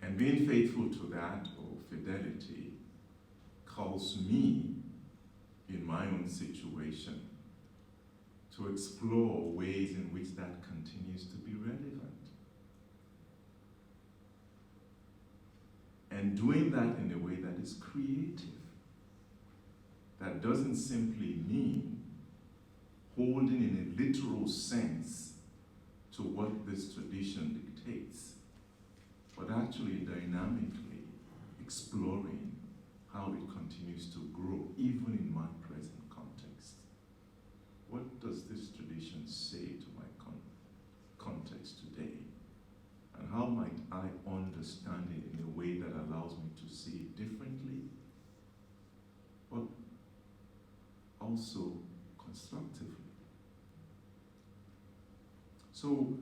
And being faithful to that, or fidelity, calls me, in my own situation, to explore ways in which that continues to be relevant. And doing that in a way that is creative. That doesn't simply mean holding in a literal sense to what this tradition dictates, but actually dynamically exploring how it continues to grow, even in my present context. What does this tradition say to my context today? And how might I understand it in a way that allows me to see it differently, but also constructively? So,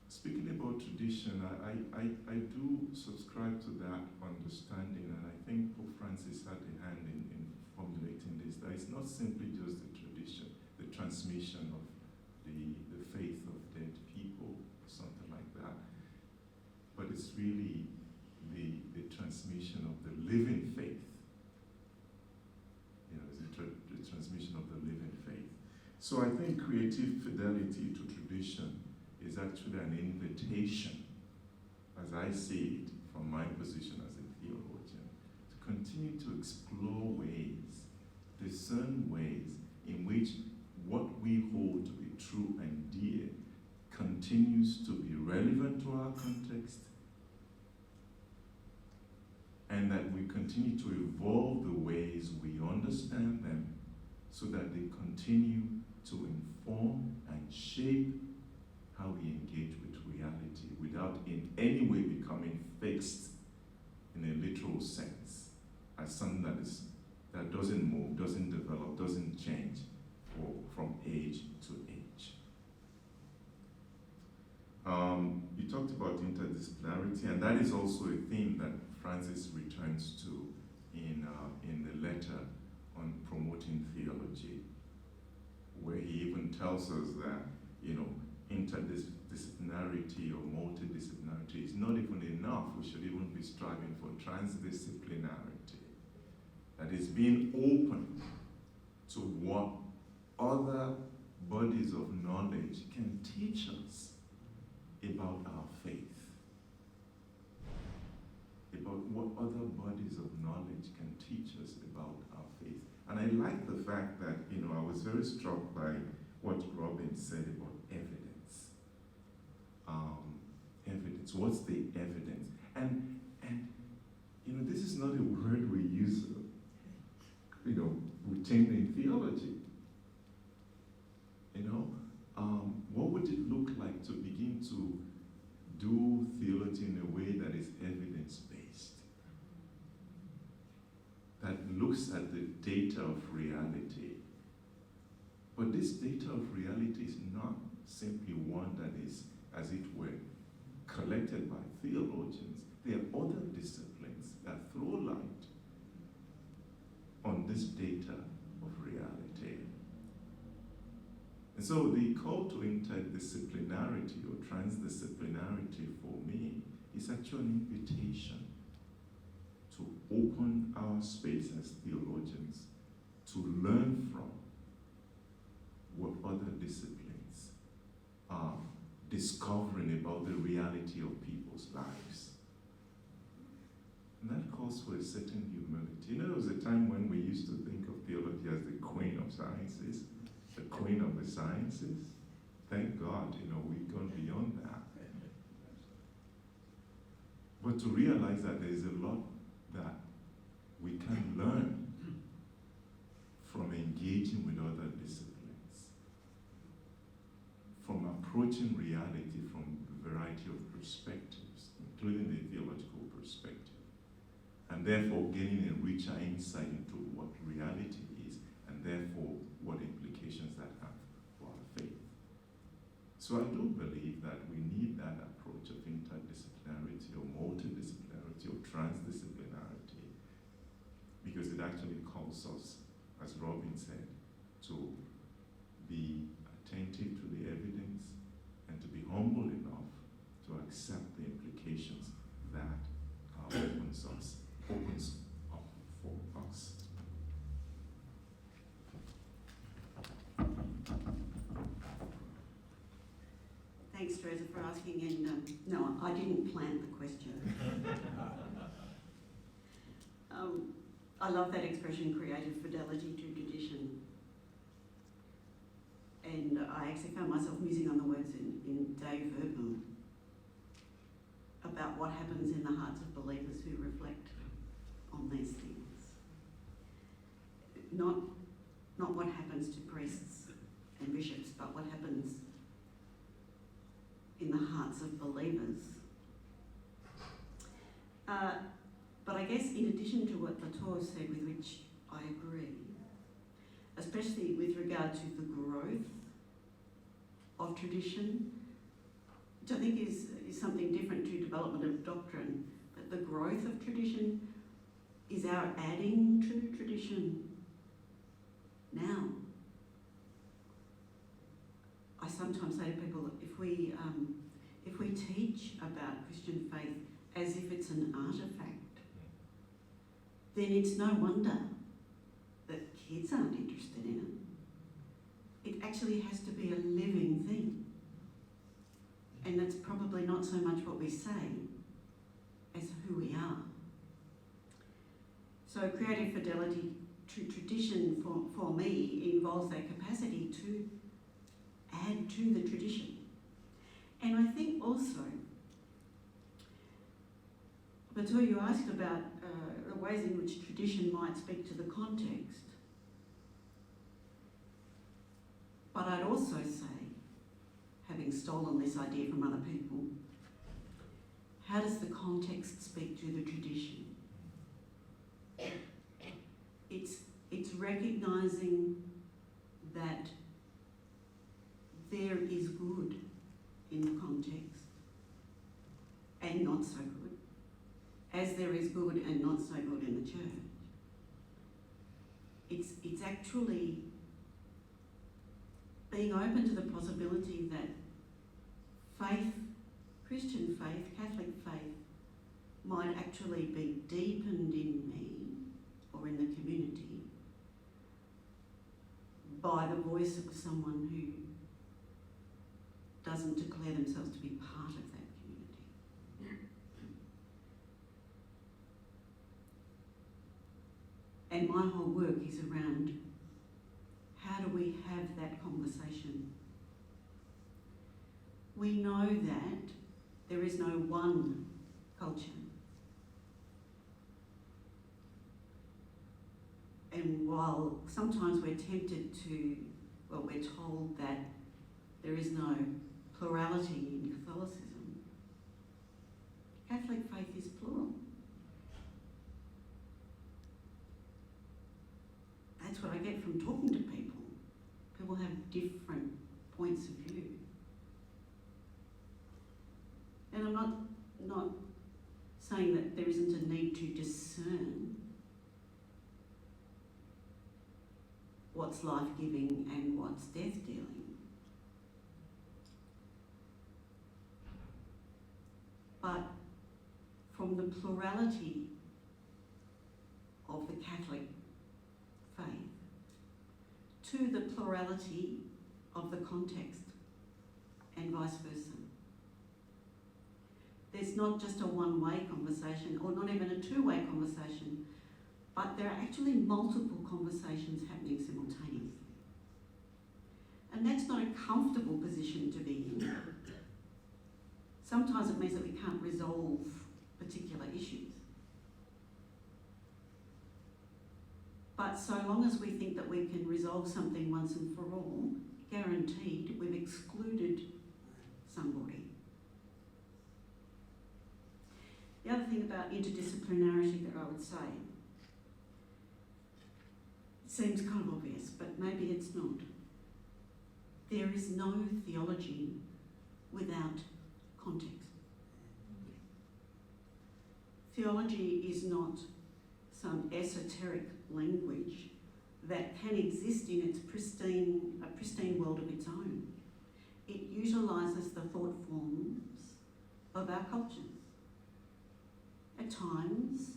speaking about tradition, I do subscribe to that understanding, and I think Pope Francis had a hand in formulating this, that it's not simply just the tradition, the transmission of the faith of dead people, something like that, but it's really the transmission of the living faith. You know, it's the transmission of the living faith. So I think creative fidelity to tradition is actually an invitation, as I see it from my position as a theologian, to continue to explore ways, discern ways in which what we hold to be true and dear continues to be relevant to our context, and that we continue to evolve the ways we understand them so that they continue to inform and shape how we engage with reality without in any way becoming fixed in a literal sense as something that doesn't move, doesn't develop, doesn't change from age to age. You talked about interdisciplinarity, and that is also a theme that Francis returns to in the letter on promoting theology, where he even tells us that, you know, interdisciplinarity or multidisciplinarity is not even enough. We should even be striving for transdisciplinarity. That is being open to what other bodies of knowledge can teach us about our faith. About what other bodies of knowledge can teach us about our faith. And I like the fact that, you know, I was very struck by what Robyn said about evidence. Evidence. What's the evidence? And you know, this is not a word we use, you know, routinely in theology. You know, what would it look like to begin to do theology in a way that is evidence-based? That looks at the data of reality. But this data of reality is not simply one that is, as it were, collected by theologians. There are other disciplines that throw light on this data of reality. And so the call to interdisciplinarity or transdisciplinarity for me is actually an invitation to open our space as theologians to learn from what other disciplines are discovering about the reality of people's lives. And that calls for a certain humility. You know, there was a time when we used to think of theology as the queen of sciences, the queen of the sciences. Thank God, you know, we've gone beyond that. But to realize that there is a lot that we can learn from engaging with other disciplines, from approaching reality from a variety of perspectives, including the theological perspective, and therefore gaining a richer insight into what reality is, and therefore what implications that have for our faith. So I do believe that we need that approach of interdisciplinarity or multidisciplinarity or transdisciplinarity, because it actually calls Teresa, for asking, and no, I didn't plant the question. I love that expression, creative fidelity to tradition. And I actually found myself musing on the words in Dave Verbum about what happens in the hearts of believers who reflect on these things. Not what happens to priests and bishops, but what happens in the hearts of believers. But I guess in addition to what Latour said, with which I agree, especially with regard to the growth of tradition, which I think is something different to development of doctrine, but the growth of tradition is our adding to tradition now. I sometimes say to people, if we teach about Christian faith as if it's an artefact, then it's no wonder that kids aren't interested in it. It actually has to be a living thing. And that's probably not so much what we say as who we are. So creative fidelity to tradition for me involves that capacity to add to the tradition. And I think also, Latour, you asked about the ways in which tradition might speak to the context. But I'd also say, having stolen this idea from other people, how does the context speak to the tradition? It's recognising that there is good in the context and not so good, as there is good and not so good in the church. It's actually being open to the possibility that faith, Christian faith, Catholic faith, might actually be deepened in me or in the community by the voice of someone who doesn't declare themselves to be part of that community. And my whole work is around how do we have that conversation. We know that there is no one culture. And while sometimes we're tempted to, well, we're told that there is no plurality in Catholicism, Catholic faith is plural. That's what I get from talking to people. People have different points of view. And I'm not saying that there isn't a need to discern what's life-giving and what's death-dealing. But from the plurality of the Catholic faith to the plurality of the context and vice versa. There's not just a one-way conversation, or not even a two-way conversation, but there are actually multiple conversations happening simultaneously. And that's not a comfortable position to be in. Sometimes it means that we can't resolve particular issues. But so long as we think that we can resolve something once and for all, guaranteed we've excluded somebody. The other thing about interdisciplinarity that I would say, it seems kind of obvious, but maybe it's not. There is no theology without context. Theology is not some esoteric language that can exist in its pristine world of its own. It utilises the thought forms of our cultures. At times,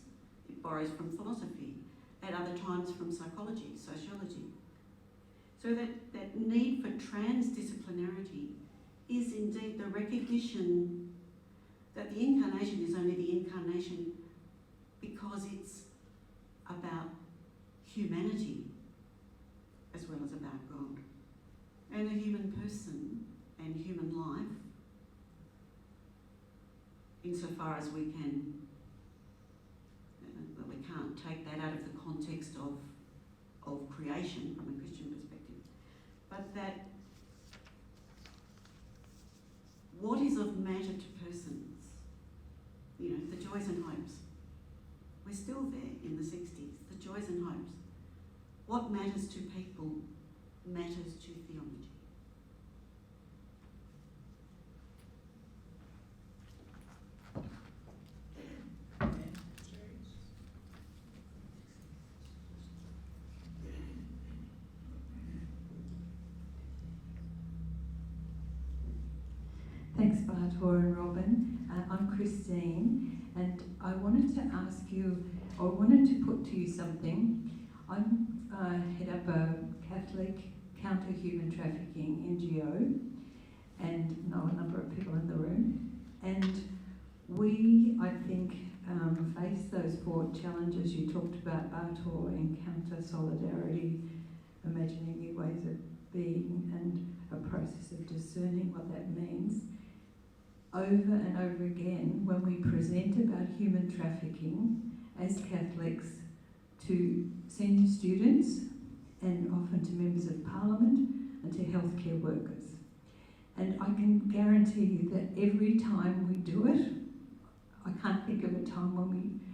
it borrows from philosophy, at other times from psychology, sociology. So that need for transdisciplinarity is indeed the recognition that the incarnation is only the incarnation because it's about humanity as well as about God. And a human person and human life, insofar as we can, we can't take that out of the context of creation from a Christian perspective, but that what is of matter to persons, you know, the joys and hopes. We're still there in the 60s, the joys and hopes. What matters to people matters to theology. Thanks, Bartor and Robyn. I'm Christine, and I wanted to ask you, or wanted to put to you something. I head up a Catholic counter-human trafficking NGO, and know a number of people in the room. And we, I think, face those four challenges you talked about, Bartor: encounter, solidarity, imagining new ways of being, and a process of discerning what that means. Over and over again, when we present about human trafficking as Catholics to senior students and often to members of Parliament and to healthcare workers. And I can guarantee you that every time we do it, I can't think of a time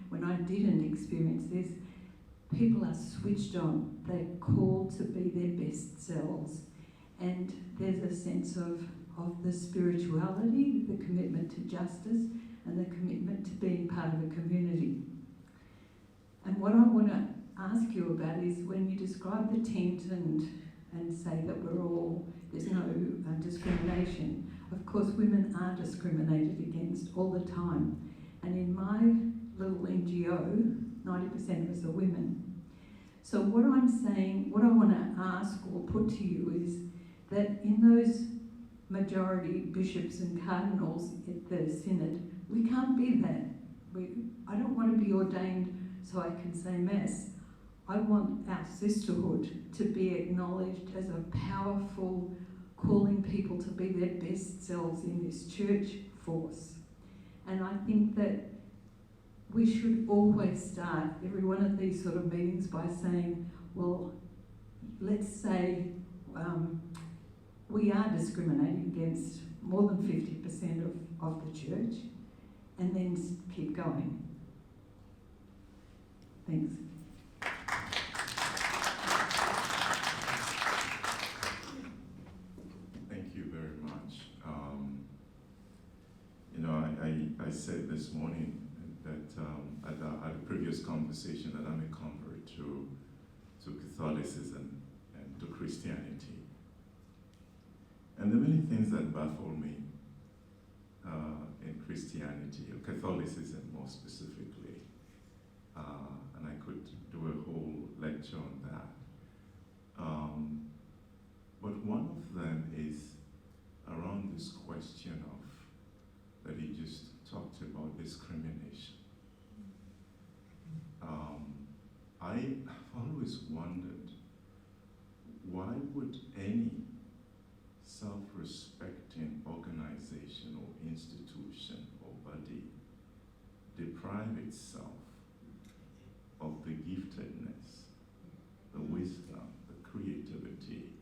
when I didn't experience this, people are switched on. They're called to be their best selves. And there's a sense of the spirituality, the commitment to justice, and the commitment to being part of a community. And what I want to ask you about is when you describe the tent and say that there's no discrimination. Of course, women are discriminated against all the time. And in my little NGO, 90% of us are women. So what I'm saying, what I want to ask or put to you is that in those majority bishops and cardinals at the synod, we can't be that. I don't want to be ordained so I can say Mass. I want our sisterhood to be acknowledged as a powerful, calling people to be their best selves in this church force. And I think that we should always start every one of these sort of meetings by saying, well, let's say we are discriminating against more than 50% of the church, and then keep going. Thanks. Thank you very much. I said this morning that at a previous conversation that I'm a convert to Catholicism and to Christianity. And there are many things that baffle me in Christianity, or Catholicism more specifically. And I could do a whole lecture on that. But one of them is around this question of, that he just talked about, discrimination. I've always wondered, why would any self-respecting organization or institution or body deprive itself of the giftedness, the wisdom, the creativity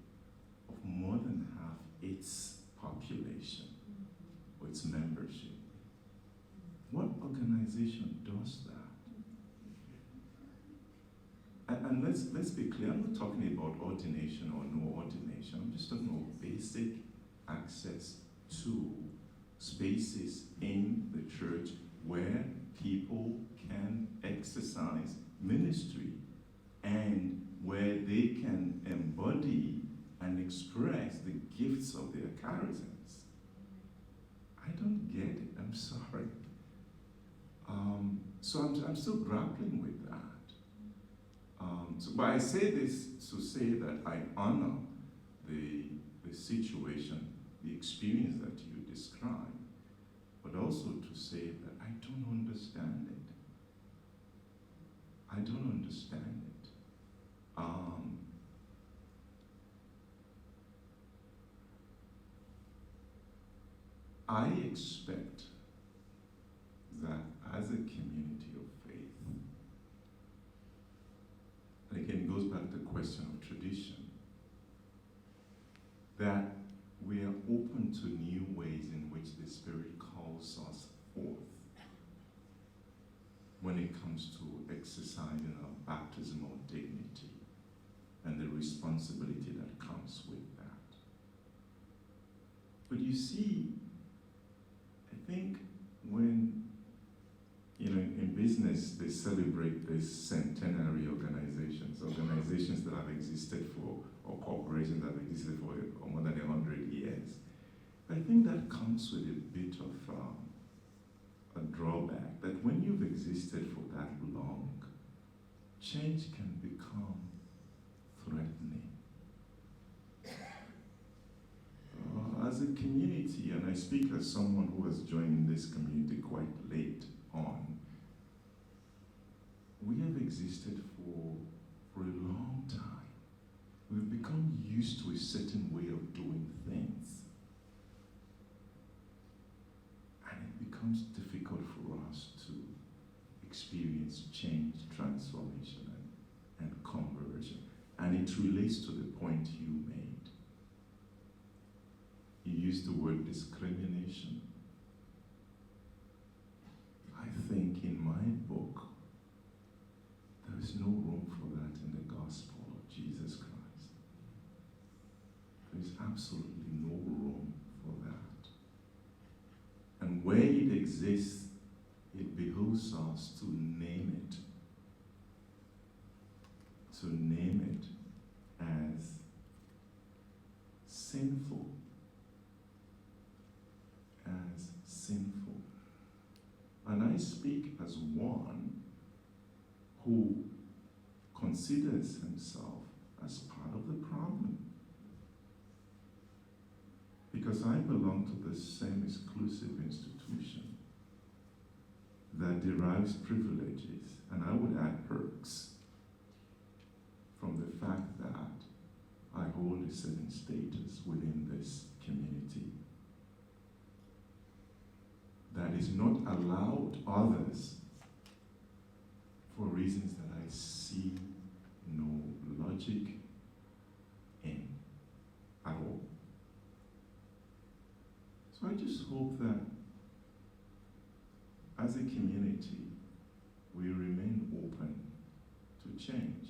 of more than half its population or its membership? What organization does that? And let's be clear, I'm not talking about ordination or no ordination. I'm just talking about basic access to spaces in the church where people can exercise ministry and where they can embody and express the gifts of their charisms. I don't get it, I'm sorry. So I'm still grappling with that. But I say this to say that I honor the situation the experience that you describe, but also to say that I don't understand it. I don't understand it. I expect that as a community of faith, and again it goes back to the question of tradition, that we are open to new ways in which the Spirit calls us forth when it comes to exercising our baptismal dignity and the responsibility that comes with that. But you see, I think when, in business they celebrate this centenary organizations that have existed for, or corporations that have existed for more than 100 years. I think that comes with a bit of a drawback, that when you've existed for that long, change can become threatening. As a community, and I speak as someone who has joined this community quite late on, we have existed for a long time. We've become used to a certain way of doing things. And it becomes difficult for us to experience change, transformation, and conversion. And it relates to the point you made. You used the word discrimination. I think in my book, there is no room for that in the gospel of Jesus Christ. There is absolutely no room for that. And where it exists, it behooves us to name it. To name it as sinful. As sinful. And I speak as one who considers himself as part of the problem. Because I belong to the same exclusive institution that derives privileges, and I would add perks, from the fact that I hold a certain status within this community that is not allowed others for reasons that I see no logic in at all. So I just hope that as a community, we remain open to change.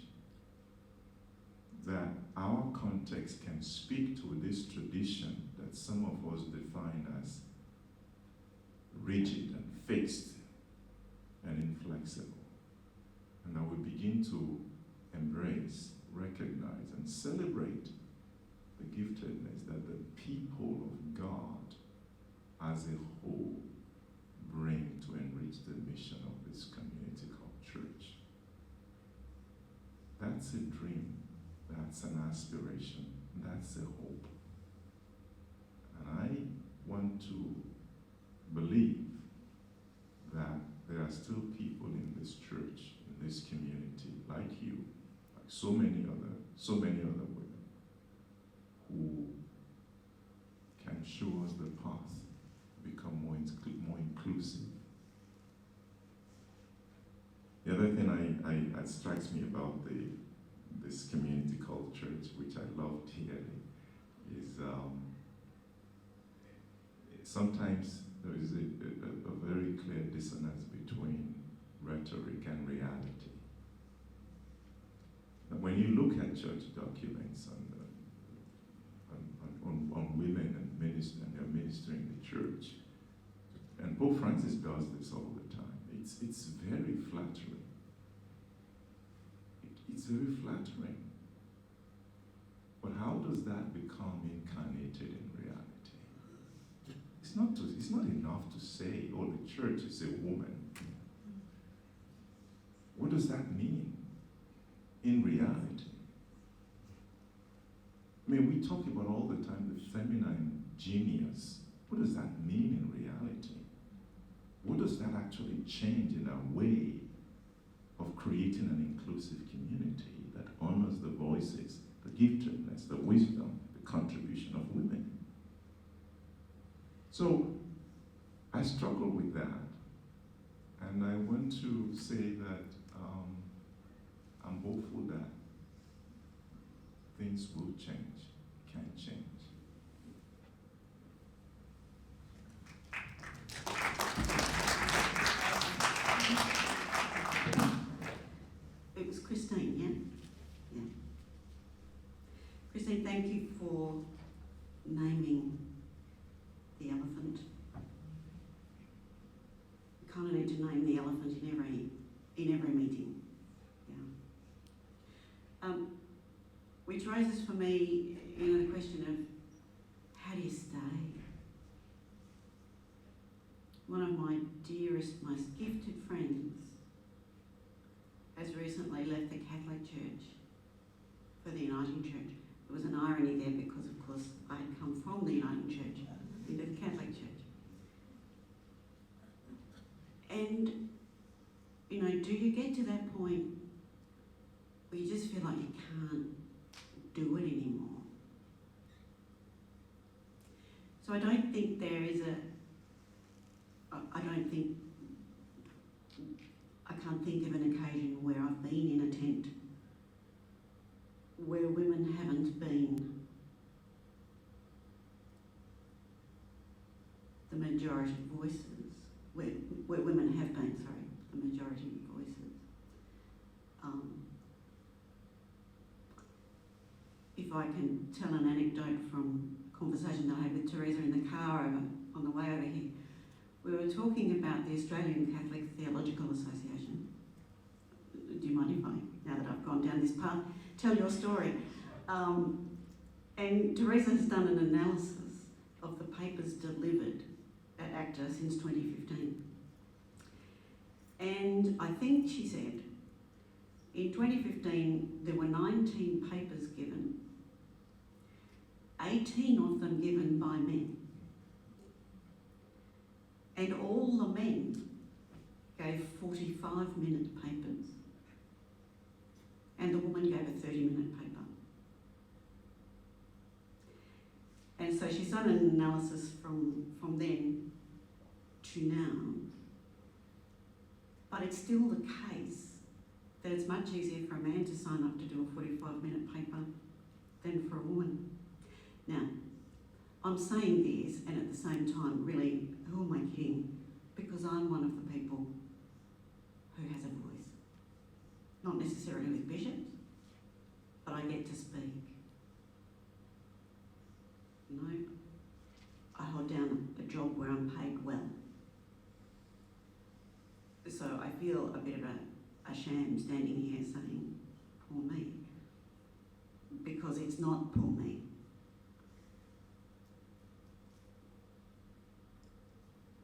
That our context can speak to this tradition that some of us define as rigid and fixed and inflexible. And that we begin to embrace, recognize, and celebrate the giftedness that the people of God as a whole bring to enrich the mission of this community called church. That's a dream, that's an aspiration, that's a hope. And I want to believe that there are still people in this church, in this community, like you, like so many other women, who can show us the path to become more inclusive. The other thing that strikes me about this community called church, which I love dearly, is sometimes there is a very clear dissonance between rhetoric and reality. And when you look at church documents on women and they're ministering in the church, and Pope Francis does this all the time, it's very flattering. It's very flattering. But how does that become incarnated in reality? It's not enough to say, oh, the church is a woman. What does that mean in reality? I mean, we talk about all the time the feminine genius, what does that mean in reality? What does that actually change in our way of creating an inclusive community that honors the voices, the giftedness, the wisdom, the contribution of women? So I struggle with that, and I want to say that I'm hopeful that things will change, can change. It was Christine, yeah? Yeah. Christine, thank you for naming the elephant. You kind of need to name the elephant in every meeting. Yeah. Which raises for me, the question of how do you stay? One of my dearest, most gifted friends has recently left the Catholic Church for the Uniting Church. There was an irony there because, of course, I had come from the Uniting Church into the Catholic Church. And, do you get to that point where you just feel like you can't do it anymore? So I don't think there is I can't think of an occasion where I've been in a tent where women haven't been the majority voices, where women have been, the majority voices. If I can tell an anecdote from a conversation that I had with Teresa in the car on the way over here, we were talking about the Australian Catholic Theological Association. Do you mind if I, now that I've gone down this path, tell your story? And Teresa has done an analysis of the papers delivered at ACTA since 2015. And I think she said, in 2015, there were 19 papers given, 18 of them given by men. And all the men gave 45-minute papers. And the woman gave a 30-minute paper. And so she's done an analysis from then to now. But it's still the case that it's much easier for a man to sign up to do a 45-minute paper than for a woman. Now, I'm saying this, and at the same time, really, who am I kidding? Because I'm one of the people who has a voice. Not necessarily with bishops, but I get to speak. I hold down a job where I'm paid well. So I feel a bit of a sham standing here saying, poor me, because it's not poor me.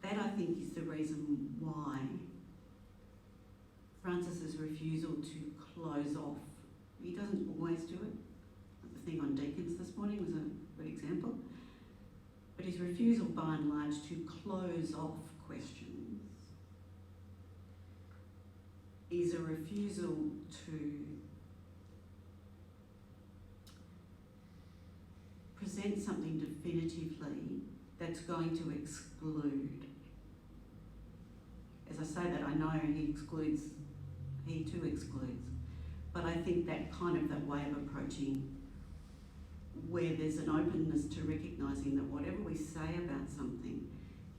That, I think, is the reason why Francis's refusal to close off, he doesn't always do it. The thing on deacons this morning was a good example. But his refusal, by and large, to close off questions is a refusal to present something definitively that's going to exclude. As I say that, I know he too excludes. But I think that way of approaching, where there's an openness to recognising that whatever we say about something,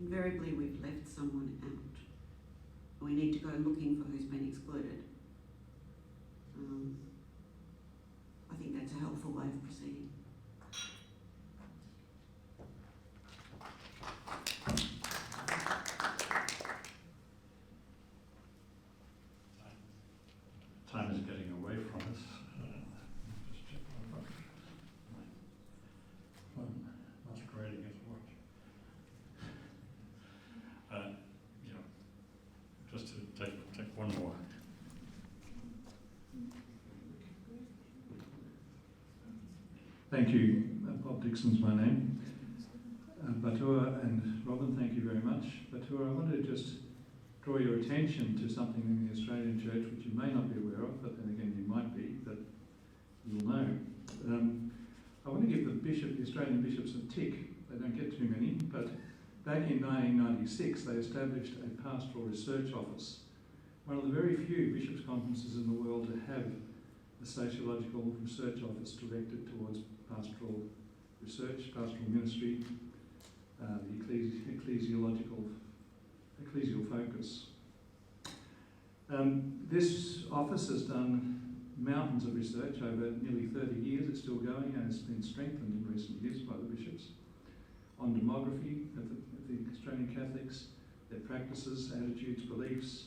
invariably we've left someone out. We need to go looking for who's been excluded. I think that's a helpful way of proceeding. Time is getting away from us. Just check my phone. Masquerading as watch. Just to take one more. Thank you. Bob Dixon's my name. Batua and Robyn, thank you very much. Batua, I wanted to just draw your attention to something in the Australian Church which you may not be aware of, but then again you might be, that you'll know. I want to give the Australian bishops a tick. They don't get too many, but back in 1996 they established a pastoral research office, one of the very few bishops' conferences in the world to have a sociological research office directed towards pastoral research, pastoral ministry, the ecclesial focus. This office has done mountains of research over nearly 30 years. It's still going and it's been strengthened in recent years by the bishops on demography of the Australian Catholics, their practices, attitudes, beliefs,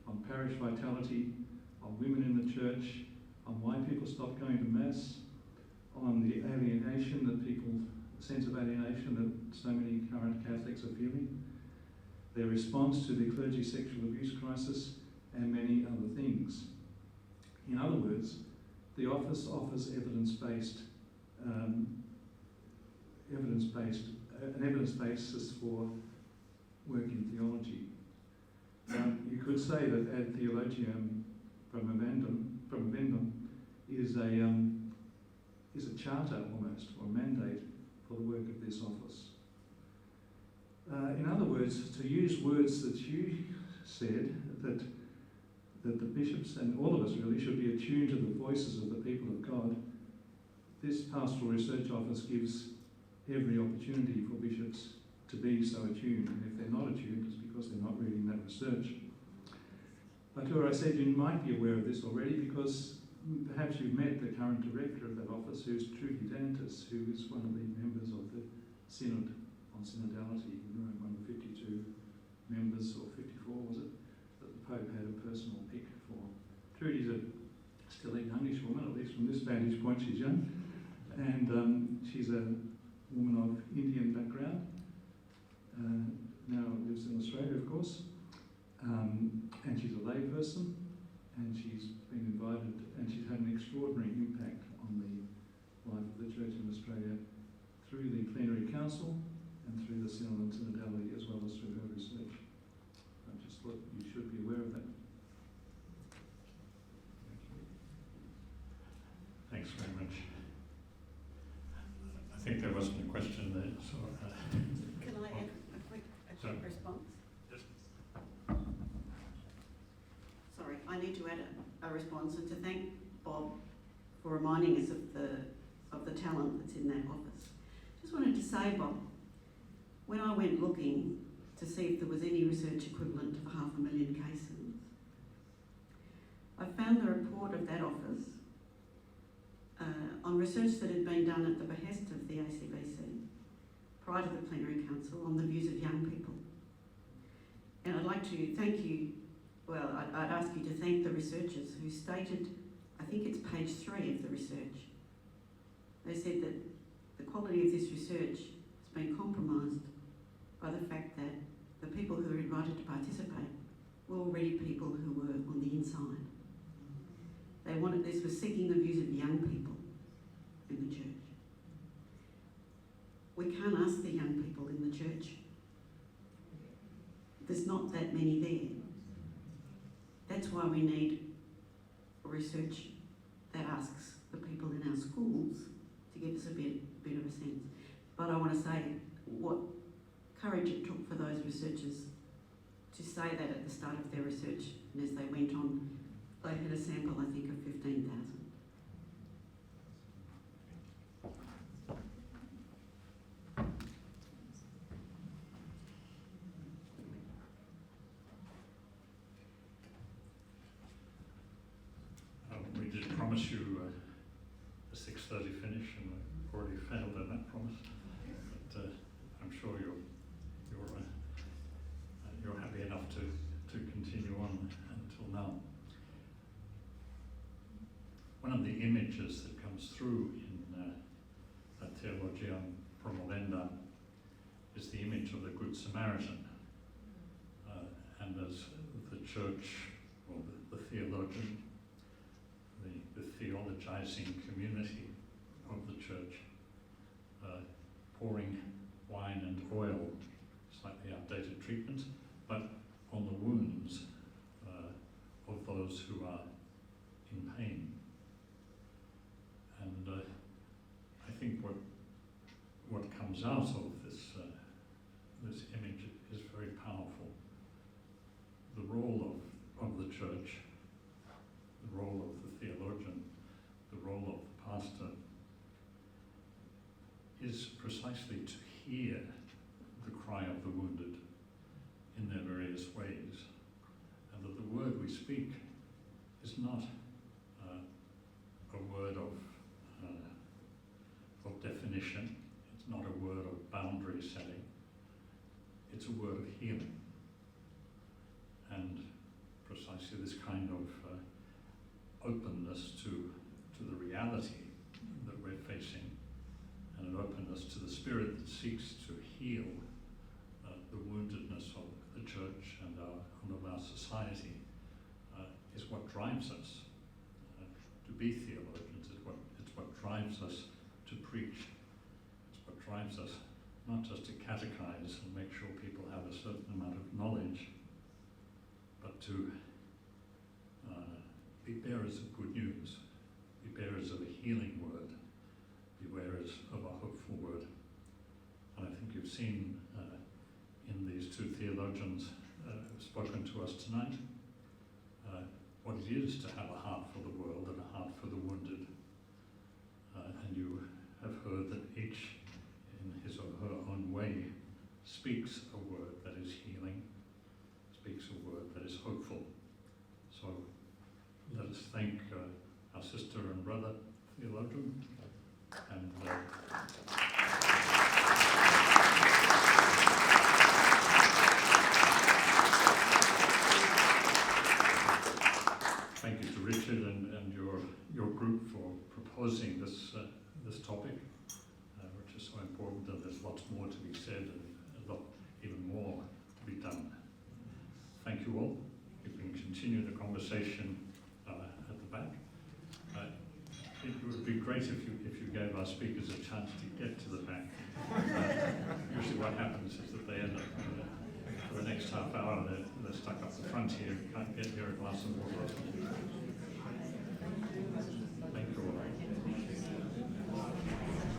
on parish vitality, on women in the church, on why people stop going to Mass, on the alienation that people, the sense of alienation that so many current Catholics are feeling, their response to the clergy sexual abuse crisis, and many other things. In other words, the office offers evidence-based, an evidence basis for work in theology. You could say that ad theologian promovendum is a charter almost, or a mandate for the work of this office. In other words, to use words that you said, that the bishops and all of us really should be attuned to the voices of the people of God, this pastoral research office gives every opportunity for bishops to be so attuned, and if they're not attuned, it's because they're not reading that research. Batua, I said you might be aware of this already because perhaps you've met the current director of that office, who's Trudy Dantas, who is one of the members of the Synod on Synodality in Rome, one of the 52 members, or 54 was it, that the Pope had a personal pick for. Trudy's still a youngish woman, at least from this vantage point she's young, and she's a woman of Indian background, now lives in Australia of course, and she's a lay person, and she's been invited, and she's had an extraordinary impact on the life of the Church in Australia through the plenary council and through the synod and synodality, as well as through her research. I just thought you should be aware of that. Thanks very much. I think there wasn't a question there, so... Can I add a quick response? Yes. Sorry, I need to add a response and to thank Bob for reminding us of the talent that's in that office. Just wanted to say, Bob, when I went looking to see if there was any research equivalent of 500,000 cases, I found the report of that office on research that had been done at the behest of the ACBC prior to the plenary council on the views of young people. And I'd like to thank you, well, I'd ask you to thank the researchers who stated, I think it's page 3 of the research. They said that the quality of this research has been compromised by the fact that the people who were invited to participate were already people who were on the inside. They wanted, this was seeking the views of young people in the church. We can't ask the young people in the church. There's not that many there. That's why we need research that asks the people in our schools to give us a bit of a sense. But I want to say what courage it took for those researchers to say that at the start of their research, and as they went on, they had a sample, I think, of 15,000. We did promise you a 6:30 finish, and we've already failed on that promise. But I'm sure you're happy enough to continue on until now. One of the images that comes through in Theology Prof Robyn is the image of the Good Samaritan, and as the church, or the theologian, the theologizing community of the church, pouring wine and oil church, the role of the theologian, the role of the pastor, is precisely to hear the cry of the wounded in their various ways, and that the word we speak is not a word of definition. It's not a word of boundary setting. It's a word of healing. And precisely this kind of openness to the reality that we're facing, and an openness to the Spirit that seeks to heal the woundedness of the church and of our society, is what drives us to be theologians. It's what drives us to preach. It's what drives us not just to catechize and make sure people have a certain amount of knowledge, but to be bearers of good news, be bearers of a healing word, be bearers of a hopeful word. And I think you've seen in these two theologians who've spoken to us tonight what it is to have a heart for the world and a heart for the wounded. And you have heard that each, in his or her own way, speaks a word that is healing, speaks a word that is hopeful. So let us thank our sister and brother theologian, and thank you to Richard and your group for proposing this topic, which is so important, and there's lots more to be said and a lot even more to be done. Thank you all. You can continue the conversation at the back. It would be great if you gave our speakers a chance to get to the back. Usually what happens is that they end up for the next half hour, they're stuck up the front here, can't get near a glass of water.